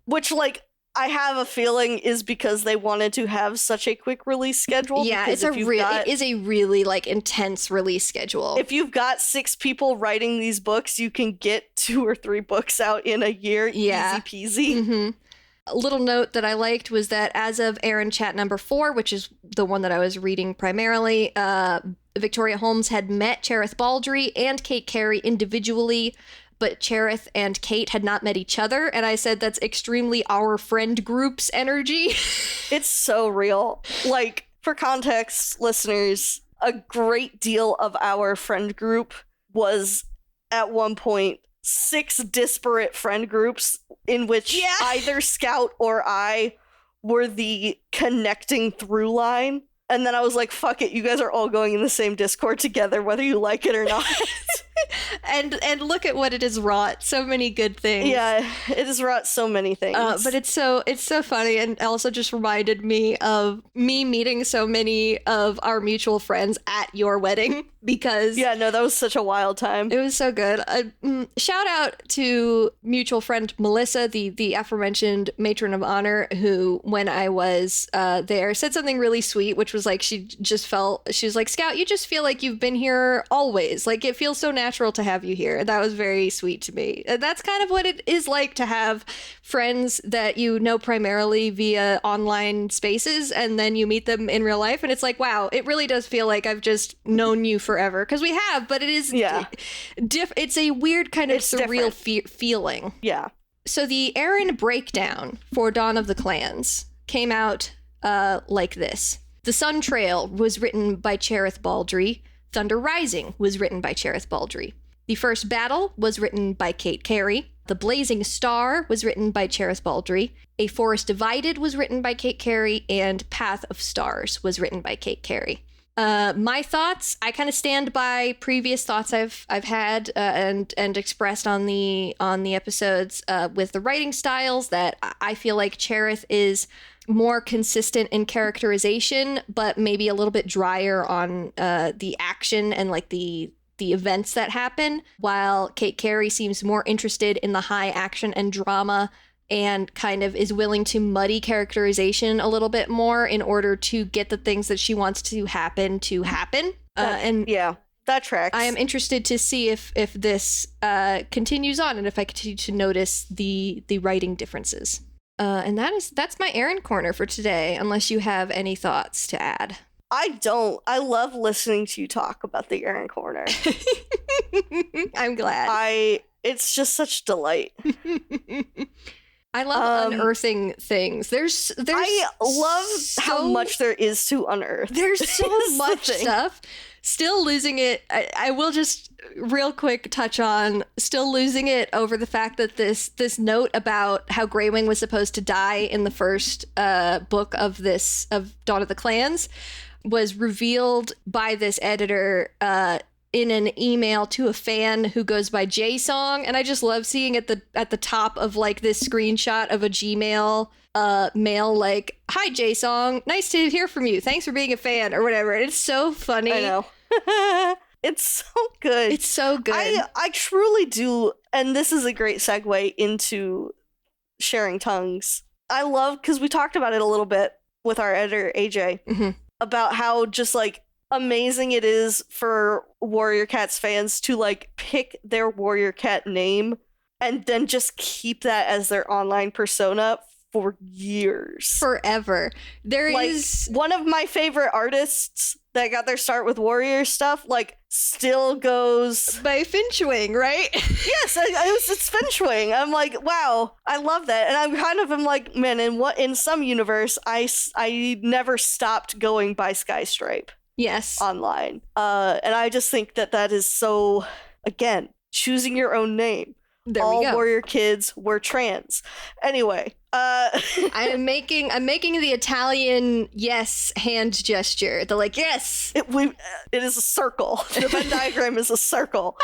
A: Which, like, I have a feeling is because they wanted to have such a quick release schedule.
B: Yeah, it is a really like intense release schedule.
A: If you've got 6 people writing these books, you can get 2 or 3 books out in a year.
B: Yeah.
A: Easy peasy.
B: Mm-hmm. A little note that I liked was that as of Erin Chat number 4, which is the one that I was reading primarily, Victoria Holmes had met Cherith Baldry and Kate Carey individually, but Cherith and Kate had not met each other. And I said that's extremely our friend group's energy.
A: It's so real. Like, for context, listeners, a great deal of our friend group was at one point 6 disparate friend groups in which either Scout or I were the connecting through line. And then I was like, fuck it, you guys are all going in the same Discord together, whether you like it or not.
B: and look at what it has wrought. So many good things.
A: Yeah, it has wrought so many things.
B: But it's so funny, and also just reminded me of me meeting so many of our mutual friends at your wedding, because
A: yeah, no, that was such a wild time.
B: It was so good. Shout out to mutual friend Melissa, the aforementioned matron of honor, who, when I was there, said something really sweet, which was like, she was like, Scout, you just feel like you've been here always. Like, it feels so natural to have you here. And that was very sweet to me. And that's kind of what it is like to have friends that you know primarily via online spaces, and then you meet them in real life, and it's like, wow, it really does feel like I've just known you forever, because we have, but it is it's a weird kind of surreal feeling.
A: Yeah.
B: So the Erin breakdown for Dawn of the Clans came out like this. The Sun Trail was written by Cherith Baldry. Thunder Rising was written by Cherith Baldry. The First Battle was written by Kate Carey. The Blazing Star was written by Cheris Baldry. A Forest Divided was written by Kate Carey, and Path of Stars was written by Kate Carey. My thoughts, I kind of stand by previous thoughts I've had and expressed on the episodes with the writing styles, that I feel like Cherith is more consistent in characterization, but maybe a little bit drier on the action and like the events that happen, while Kate Carey seems more interested in the high action and drama and kind of is willing to muddy characterization a little bit more in order to get the things that she wants to happen.
A: Yeah, that tracks.
B: I am interested to see if this continues on and if I continue to notice the writing differences. And that's my Erin Corner for today, unless you have any thoughts to add.
A: I don't. I love listening to you talk about the Erin Corner.
B: I'm glad.
A: It's just such delight.
B: I love unearthing things. I
A: love how much there is to unearth.
B: There's so much stuff. Still losing it. I will just real quick touch on still losing it over the fact that this note about how Greywing was supposed to die in the first book of Dawn of the Clans was revealed by this editor in an email to a fan who goes by J-Song, and I just love seeing at the top of like this screenshot of a Gmail mail like, "Hi J-Song, nice to hear from you. Thanks for being a fan," or whatever. It's so funny.
A: I know. It's so good.
B: It's so good.
A: I truly do, and this is a great segue into sharing tongues. I love, because we talked about it a little bit with our editor AJ, about how just like amazing it is for Warrior Cats fans to like pick their Warrior Cat name and then just keep that as their online persona for years.
B: Forever. There
A: like,
B: is
A: one of my favorite artists that got their start with Warrior stuff, like, still goes
B: by Finchwing, right?
A: Yes, it's Finchwing. I'm like, wow, I love that. And I'm kind of am like, man, in some universe, I never stopped going by Skystripe.
B: Yes.
A: Online. And I just think that is so, again, choosing your own name.
B: There
A: All
B: we go.
A: Warrior kids were trans. Anyway,
B: I'm making the Italian yes hand gesture. The like yes.
A: It is a circle. The Venn diagram is a circle.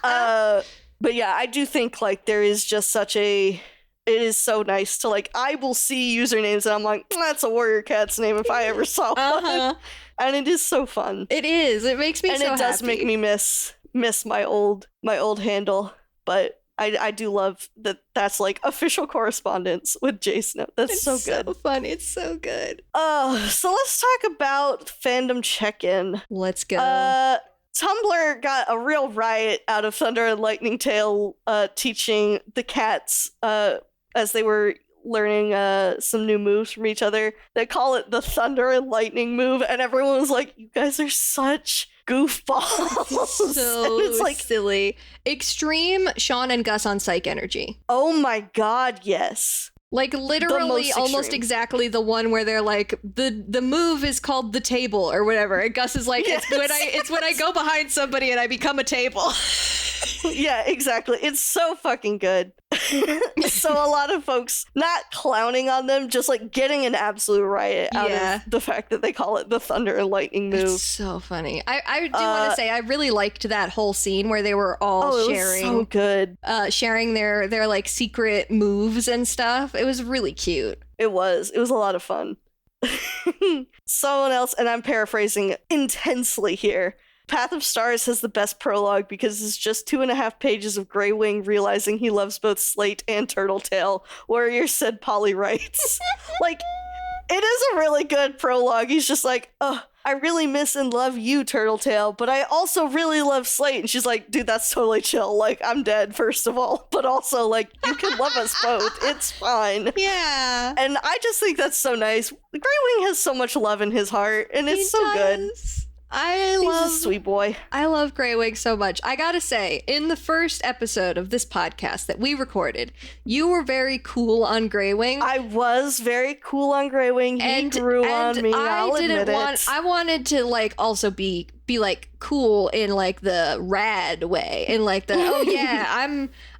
A: But yeah, I do think like there is just it is so nice to like, I will see usernames and I'm like, that's a Warrior Cat's name if I ever saw one. And it is so fun.
B: It is. It makes me
A: and
B: so happy.
A: And it does make me miss my old handle. But I do love that that's like official correspondence with Jason. That's so good.
B: It's so fun. It's so good.
A: So let's talk about fandom check-in.
B: Let's go.
A: Tumblr got a real riot out of Thunder and Lightning Tail teaching the cats as they were learning some new moves from each other. They call it the Thunder and Lightning move, and everyone was like, you guys are such goofballs.
B: So
A: it's like
B: silly. Extreme Sean and Gus on Psych Energy.
A: Oh my god, yes.
B: Like literally almost exactly the one where they're like, the move is called the table or whatever. And Gus is like, yes. it's when I go behind somebody and I become a table.
A: Yeah, exactly. It's so fucking good. So a lot of folks not clowning on them, just like getting an absolute riot out of the fact that they call it the Thunder and Lightning move.
B: It's so funny. I do want to say I really liked that whole scene where they were all sharing.
A: Was so good.
B: Sharing their like secret moves and stuff. It was really cute.
A: It was a lot of fun. Someone else, and I'm paraphrasing intensely here, Path of Stars has the best prologue because it's just 2.5 pages of Greywing realizing he loves both Slate and Turtletail. Warrior said Polly writes. Like, it is a really good prologue. He's just like, oh, I really miss and love you, Turtletail, but I also really love Slate. And she's like, dude, that's totally chill. Like, I'm dead, first of all. But also, like, you can love us both. It's fine.
B: Yeah.
A: And I just think that's so nice. Greywing has so much love in his heart, and it's so good. He's a sweet boy.
B: I love Greywing so much. I gotta say, in the first episode of this podcast that we recorded, you were very cool on Greywing.
A: I was very cool on Greywing. He grew on me. I'll admit it.
B: I wanted to like also be be like cool in like the rad way, in like the oh yeah,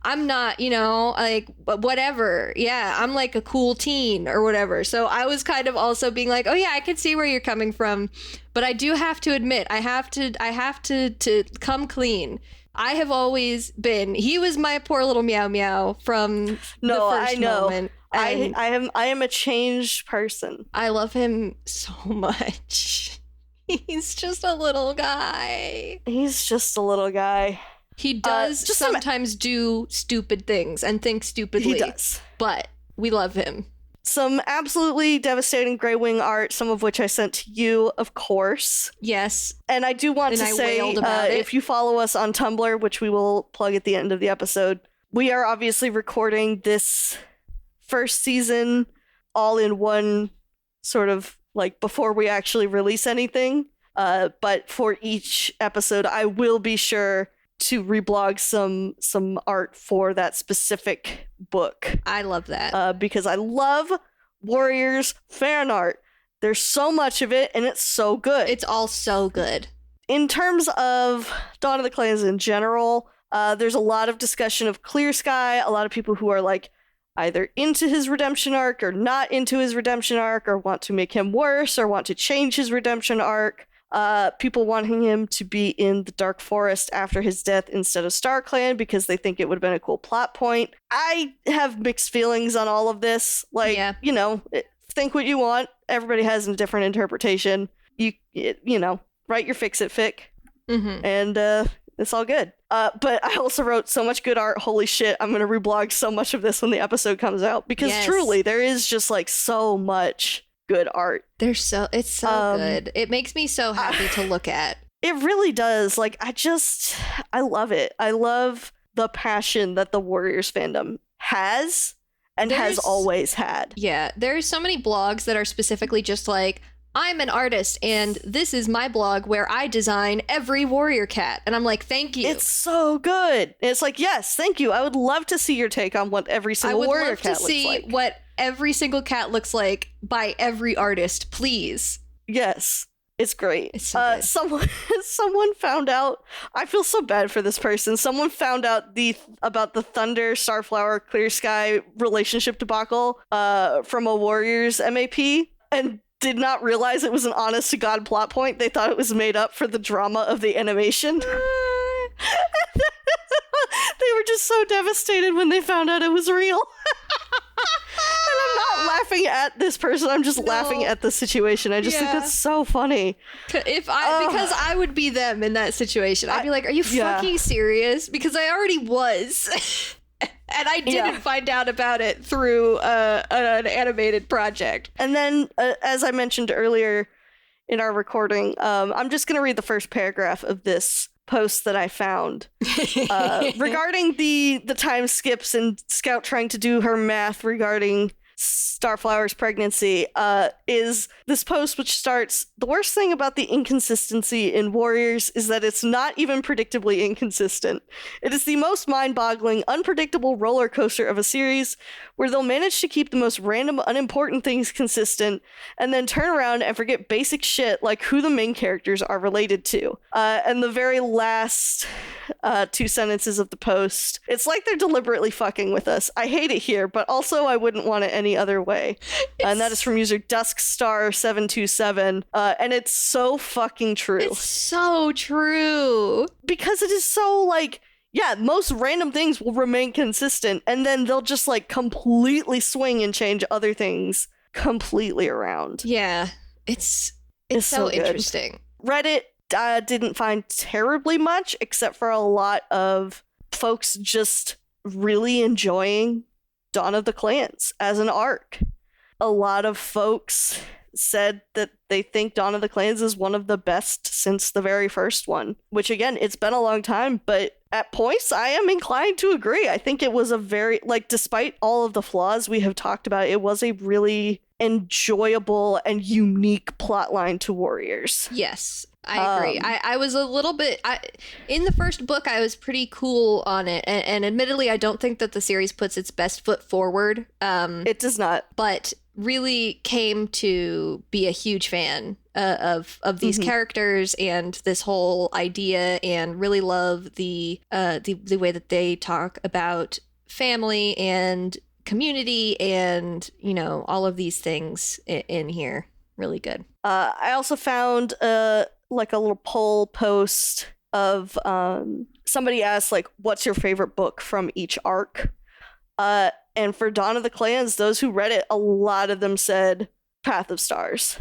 B: I'm not, you know, like whatever, yeah, I'm like a cool teen or whatever. So I was kind of also being like, oh yeah, I can see where you're coming from, but I do have to admit, I have to come clean. I have always been, he was my poor little meow meow from the first moment.
A: I am a changed person.
B: I love him so much. He's just a little guy.
A: He's just a little guy.
B: He does sometimes do stupid things and think stupidly.
A: He does.
B: But we love him.
A: Some absolutely devastating Grey Wing art, some of which I sent to you, of course.
B: Yes.
A: And I do want to say, if you follow us on Tumblr, which we will plug at the end of the episode, we are obviously recording this first season all in one sort of like before we actually release anything. But for each episode, I will be sure to reblog some art for that specific book.
B: I love that.
A: Because I love Warriors fan art. There's so much of it, and it's so good.
B: It's all so good.
A: In terms of Dawn of the Clans in general, there's a lot of discussion of Clear Sky, a lot of people who are like either into his redemption arc or not into his redemption arc, or want to make him worse or want to change his redemption arc. People wanting him to be in the Dark Forest after his death instead of StarClan because they think it would have been a cool plot point. I have mixed feelings on all of this. Like, you know, think what you want. Everybody has a different interpretation. You know, write your fix-it fic. Mm-hmm. And it's all good. But I also wrote so much good art. Holy shit, I'm going to reblog so much of this when the episode comes out. Because truly, there is just like so much good art.
B: It's so good. It makes me so happy to look at.
A: It really does. Like, I love it. I love the passion that the Warriors fandom has and has always had.
B: Yeah, there's so many blogs that are specifically just like, I'm an artist and this is my blog where I design every warrior cat. And I'm like, thank you.
A: It's so good. It's like, yes, thank you. I would love to see your take on what every single warrior cat looks like. I would love to see
B: what every single cat looks like by every artist, please.
A: Yes. It's great.
B: It's so good.
A: Someone found out. I feel so bad for this person. Someone found out about the Thunder, Starflower, Clear Sky relationship debacle from a Warriors MAP and did not realize it was an honest to God plot point. They thought it was made up for the drama of the animation. They were just so devastated when they found out it was real. And I'm not laughing at this person. I'm just laughing at the situation. I just think that's so funny.
B: Because I would be them in that situation. I'd be like, are you fucking serious? Because I already was. And I didn't find out about it through an animated project.
A: And then, as I mentioned earlier in our recording, I'm just going to read the first paragraph of this post that I found regarding the time skips and Scout trying to do her math regarding Starflower's pregnancy. Is this post which starts, the worst thing about the inconsistency in Warriors is that it's not even predictably inconsistent. It is the most mind-boggling, unpredictable roller coaster of a series where they'll manage to keep the most random, unimportant things consistent and then turn around and forget basic shit like who the main characters are related to. And the very last two sentences of the post, it's like they're deliberately fucking with us. I hate it here, but also I wouldn't want it any other way. And that is from user DuskStar727. And it's so fucking true.
B: It's so true.
A: Because it is so like, yeah, most random things will remain consistent, and then they'll just like completely swing and change other things completely around.
B: Yeah, it's so interesting.
A: Reddit didn't find terribly much, except for a lot of folks just really enjoying Dawn of the Clans as an arc. A lot of folks said that they think Dawn of the Clans is one of the best since the very first one, which again, it's been a long time, but at points I am inclined to agree. I think it was a very, like, despite all of the flaws we have talked about, it was a really enjoyable and unique plotline to Warriors.
B: Yes, I agree. I was a little bit, in the first book, I was pretty cool on it. And admittedly, I don't think that the series puts its best foot forward.
A: It does not.
B: But really came to be a huge fan of these characters and this whole idea, and really love the way that they talk about family and community and, you know, all of these things in here. Really good.
A: I also found like a little poll post of somebody asked like, what's your favorite book from each arc? And for Dawn of the Clans, those who read it, a lot of them said Path of Stars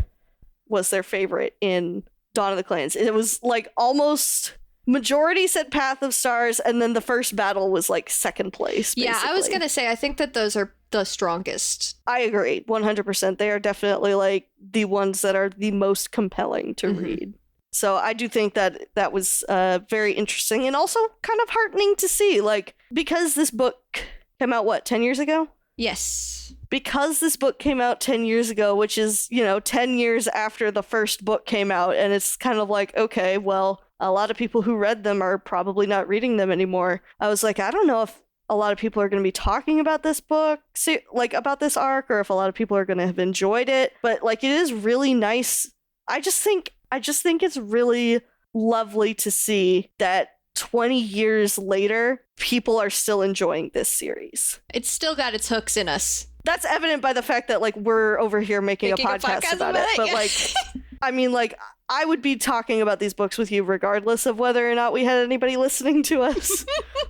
A: was their favorite in Dawn of the Clans. It was like almost majority said Path of Stars, and then the first battle was like second place, basically.
B: Yeah, I was gonna say, I think that those are the strongest.
A: I agree 100%. They are definitely like the ones that are the most compelling to read. So I do think that that was very interesting and also kind of heartening to see, like, because this book came out, what, 10 years ago?
B: Yes.
A: Because this book came out 10 years ago, which is, you know, 10 years after the first book came out, and it's kind of like, okay, well, a lot of people who read them are probably not reading them anymore. I was like, I don't know if a lot of people are going to be talking about this book, like about this arc, or if a lot of people are going to have enjoyed it, but like, it is really nice. I just think it's really lovely to see that 20 years later, people are still enjoying this series.
B: It's still got its hooks in us.
A: That's evident by the fact that like we're over here making a podcast about it. But like, I mean, like, I would be talking about these books with you regardless of whether or not we had anybody listening to us.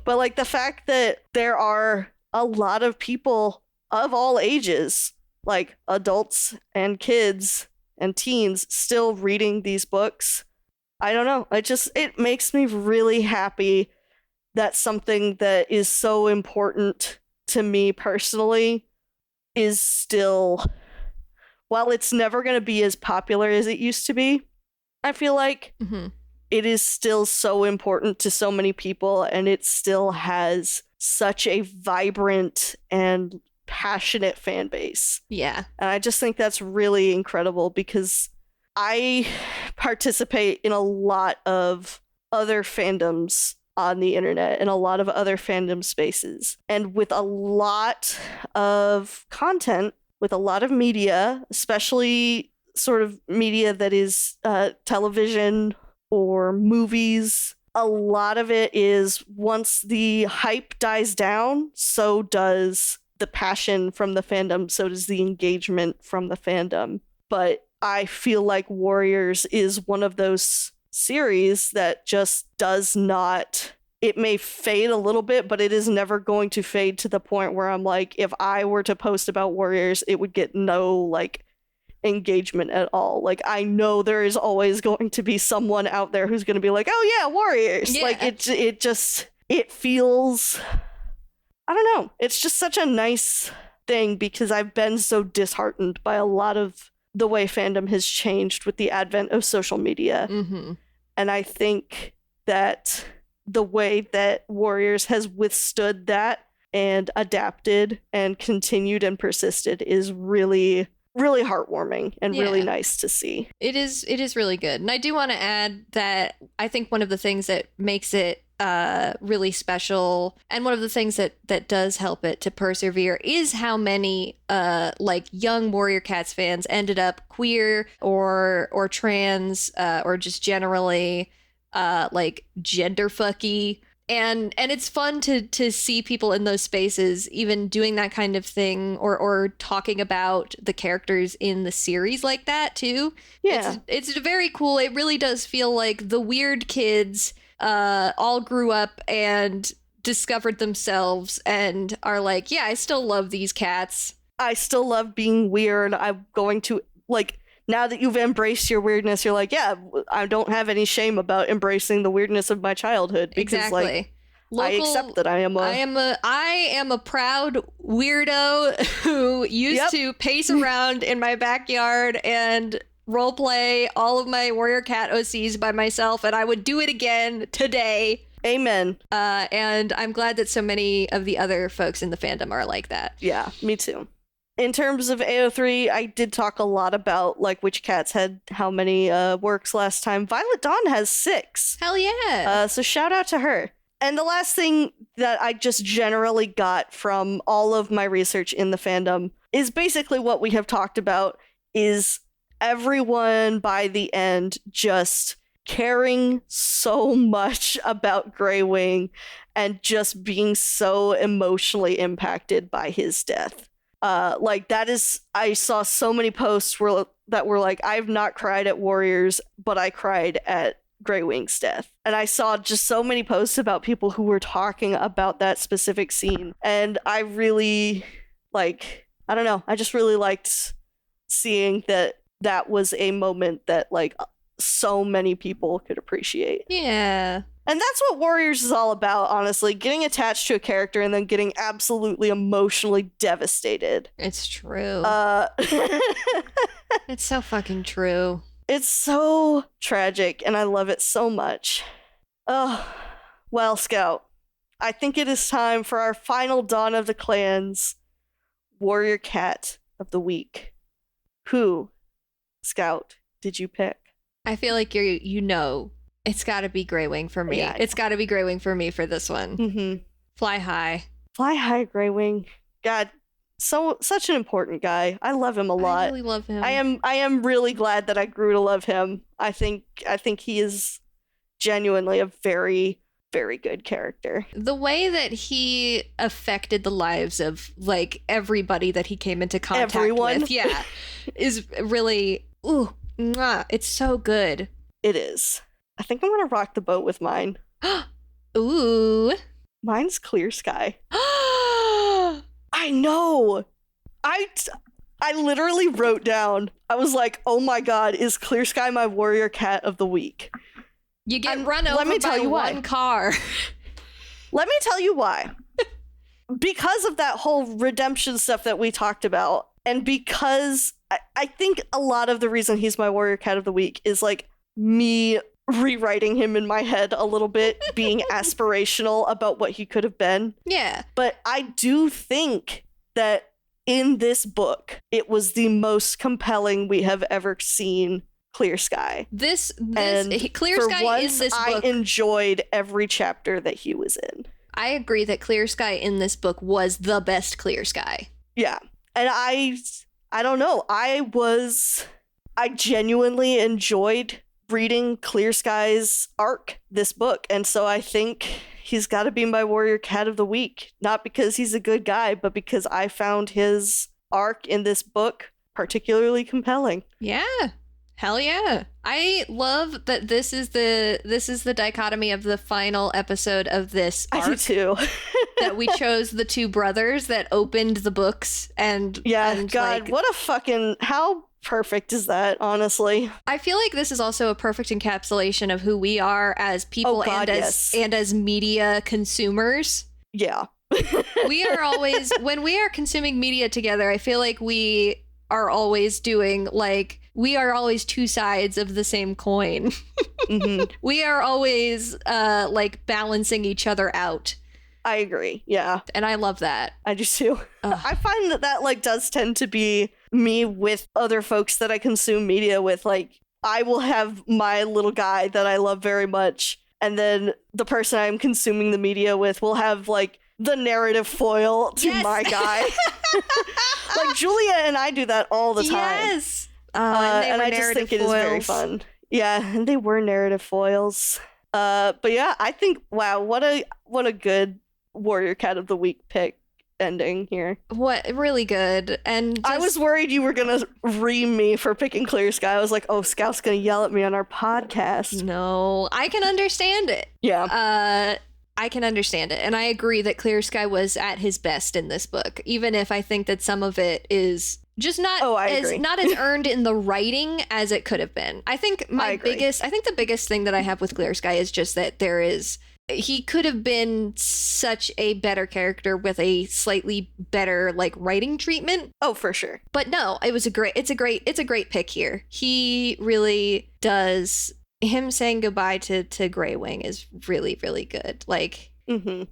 A: But like the fact that there are a lot of people of all ages, like adults and kids and teens, still reading these books, I don't know. It makes me really happy that something that is so important to me personally is still, while it's never going to be as popular as it used to be, I feel like it is still so important to so many people, and it still has such a vibrant and passionate fan base.
B: Yeah.
A: And I just think that's really incredible, because I participate in a lot of other fandoms on the internet and a lot of other fandom spaces. And with a lot of content, with a lot of media, especially sort of media that is television or movies, a lot of it is, once the hype dies down, so does the passion from the fandom, so does the engagement from the fandom. But I feel like Warriors is one of those series that just does not, it may fade a little bit, but it is never going to fade to the point where I'm like, if I were to post about Warriors, it would get no like engagement at all. Like, I know there is always going to be someone out there who's going to be like, oh yeah, Warriors. Yeah. Like it feels, I don't know. It's just such a nice thing, because I've been so disheartened by a lot of the way fandom has changed with the advent of social media. And I think that the way that Warriors has withstood that and adapted and continued and persisted is really, really heartwarming and really nice to see.
B: It is really good. And I do want to add that I think one of the things that makes it really special, and one of the things that does help it to persevere, is how many like young Warrior Cats fans ended up queer or trans or just generally like gender fucky. And it's fun to see people in those spaces even doing that kind of thing, or talking about the characters in the series like that too. Yeah. It's very cool. It really does feel like the weird kids all grew up and discovered themselves and are like, yeah, I still love these cats.
A: I still love being weird. I'm going to, like, now that you've embraced your weirdness, you're like, yeah, I don't have any shame about embracing the weirdness of my childhood, because like, I accept that I am a
B: proud weirdo who used to pace around in my backyard and roleplay all of my Warrior Cat OCs by myself, and I would do it again today.
A: Amen.
B: And I'm glad that so many of the other folks in the fandom are like that.
A: Yeah, me too. In terms of AO3, I did talk a lot about like which cats had how many works last time. Violet Dawn has 6.
B: Hell yeah.
A: So shout out to her. And the last thing that I just generally got from all of my research in the fandom is basically what we have talked about, is everyone by the end just caring so much about Greywing and just being so emotionally impacted by his death. I saw so many posts that were like, I've not cried at Warriors, but I cried at Greywing's death. And I saw just so many posts about people who were talking about that specific scene. And I really, I don't know, I just really liked seeing that was a moment that, so many people could appreciate.
B: Yeah.
A: And that's what Warriors is all about, honestly. Getting attached to a character and then getting absolutely emotionally devastated.
B: It's true. It's so fucking true.
A: It's so tragic, and I love it so much. Oh, well, Scout, I think it is time for our final Dawn of the Clans Warrior Cat of the Week. Who, Scout, did you pick?
B: I feel like it's got to be Greywing for me. Yeah. It's got to be Greywing for me for this one.
A: Mm-hmm.
B: Fly high.
A: Fly high, Greywing. God, such an important guy. I love him a lot.
B: I really love him.
A: I am really glad that I grew to love him. I think he is genuinely a very, very good character.
B: The way that he affected the lives of everybody that he came into contact with, yeah, is really it's so good.
A: It is. I think I'm gonna rock the boat with mine.
B: Ooh.
A: Mine's Clear Sky. I know. I literally wrote down, I was like, oh my god, is Clear Sky my Warrior Cat of the Week?
B: You get run over by one car.
A: Let me tell you why. Because of that whole redemption stuff that we talked about, and because I think a lot of the reason he's my Warrior Cat of the Week is me rewriting him in my head a little bit, being aspirational about what he could have been.
B: Yeah.
A: But I do think that in this book, it was the most compelling we have ever seen Clear Sky.
B: This Clear Sky
A: once,
B: in this book,
A: I enjoyed every chapter that he was in.
B: I agree that Clear Sky in this book was the best Clear Sky.
A: Yeah. And I don't know. I genuinely enjoyed reading Clear Sky's arc this book. And so I think he's got to be my Warrior Cat of the Week. Not because he's a good guy, but because I found his arc in this book particularly compelling.
B: Yeah. Hell yeah. I love that this is the dichotomy of the final episode of this arc.
A: I do too.
B: That we chose the two brothers that opened the books and
A: God, what a fucking, how perfect is that, honestly?
B: I feel like this is also a perfect encapsulation of who we are as people and as media consumers.
A: Yeah.
B: We are always, when we are consuming media together, I feel like we are always doing we are always two sides of the same coin.
A: Mm-hmm.
B: We are always balancing each other out.
A: I agree. Yeah.
B: And I love that.
A: I do too. I find that does tend to be me with other folks that I consume media with. I will have my little guy that I love very much, and then the person I'm consuming the media with will have the narrative foil to my guy. Julia and I do that all the time.
B: Yes.
A: And I just think it is very fun. Yeah, and they were narrative foils. But yeah, I think, wow, what a good Warrior Cat of the Week pick ending here.
B: What really good. And
A: I was worried you were gonna ream me for picking Clear Sky. I was like, oh, Scout's gonna yell at me on our podcast.
B: No, I can understand it.
A: Yeah.
B: I can understand it. And I agree that Clear Sky was at his best in this book, even if I think that some of it is just not as earned in the writing as it could have been. I think the biggest thing that I have with Clear Sky is just that he could have been such a better character with a slightly better writing treatment.
A: Oh, for sure.
B: But no, it's a great pick here. He really does. Him saying goodbye to Greywing is really, really good.
A: Mm-hmm.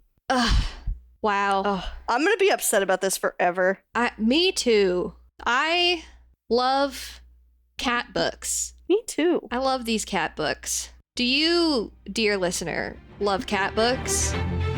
B: Wow.
A: I'm gonna be upset about this forever.
B: Me too. I love cat books.
A: Me too.
B: I love these cat books. Do you, dear listener, love cat books?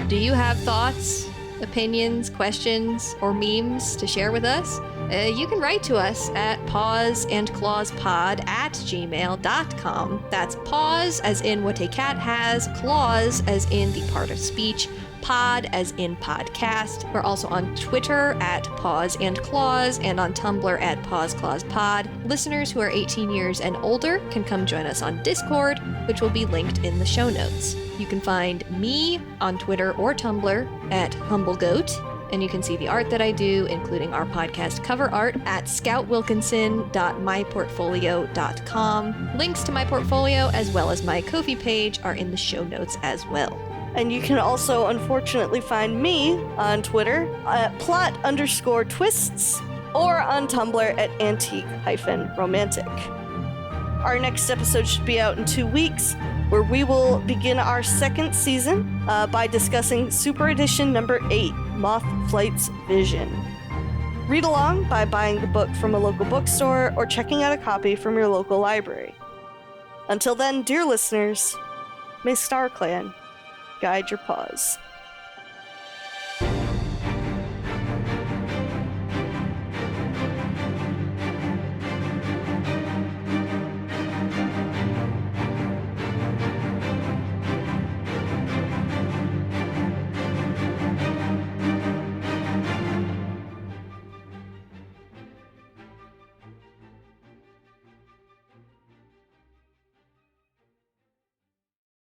B: Do you have thoughts, opinions, questions, or memes to share with us? You can write to us at pawsandclawspod@gmail.com. That's paws as in what a cat has, claws as in the part of speech, pod as in podcast. We're also on Twitter at Paws and Claws and on Tumblr at Paws Clause Pod. Listeners who are 18 years and older can come join us on Discord, which will be linked in the show notes. You can find me on Twitter or Tumblr at HumbleGoat, and you can see the art that I do, including our podcast cover art, at scoutwilkinson.myportfolio.com. Links to my portfolio as well as my Ko-fi page are in the show notes as well.
A: And you can also, unfortunately, find me on Twitter at plot_twists or on Tumblr at antique-romantic. Our next episode should be out in 2 weeks, where we will begin our second season by discussing Super Edition number 8, Moth Flight's Vision. Read along by buying the book from a local bookstore or checking out a copy from your local library. Until then, dear listeners, may StarClan guide your paws.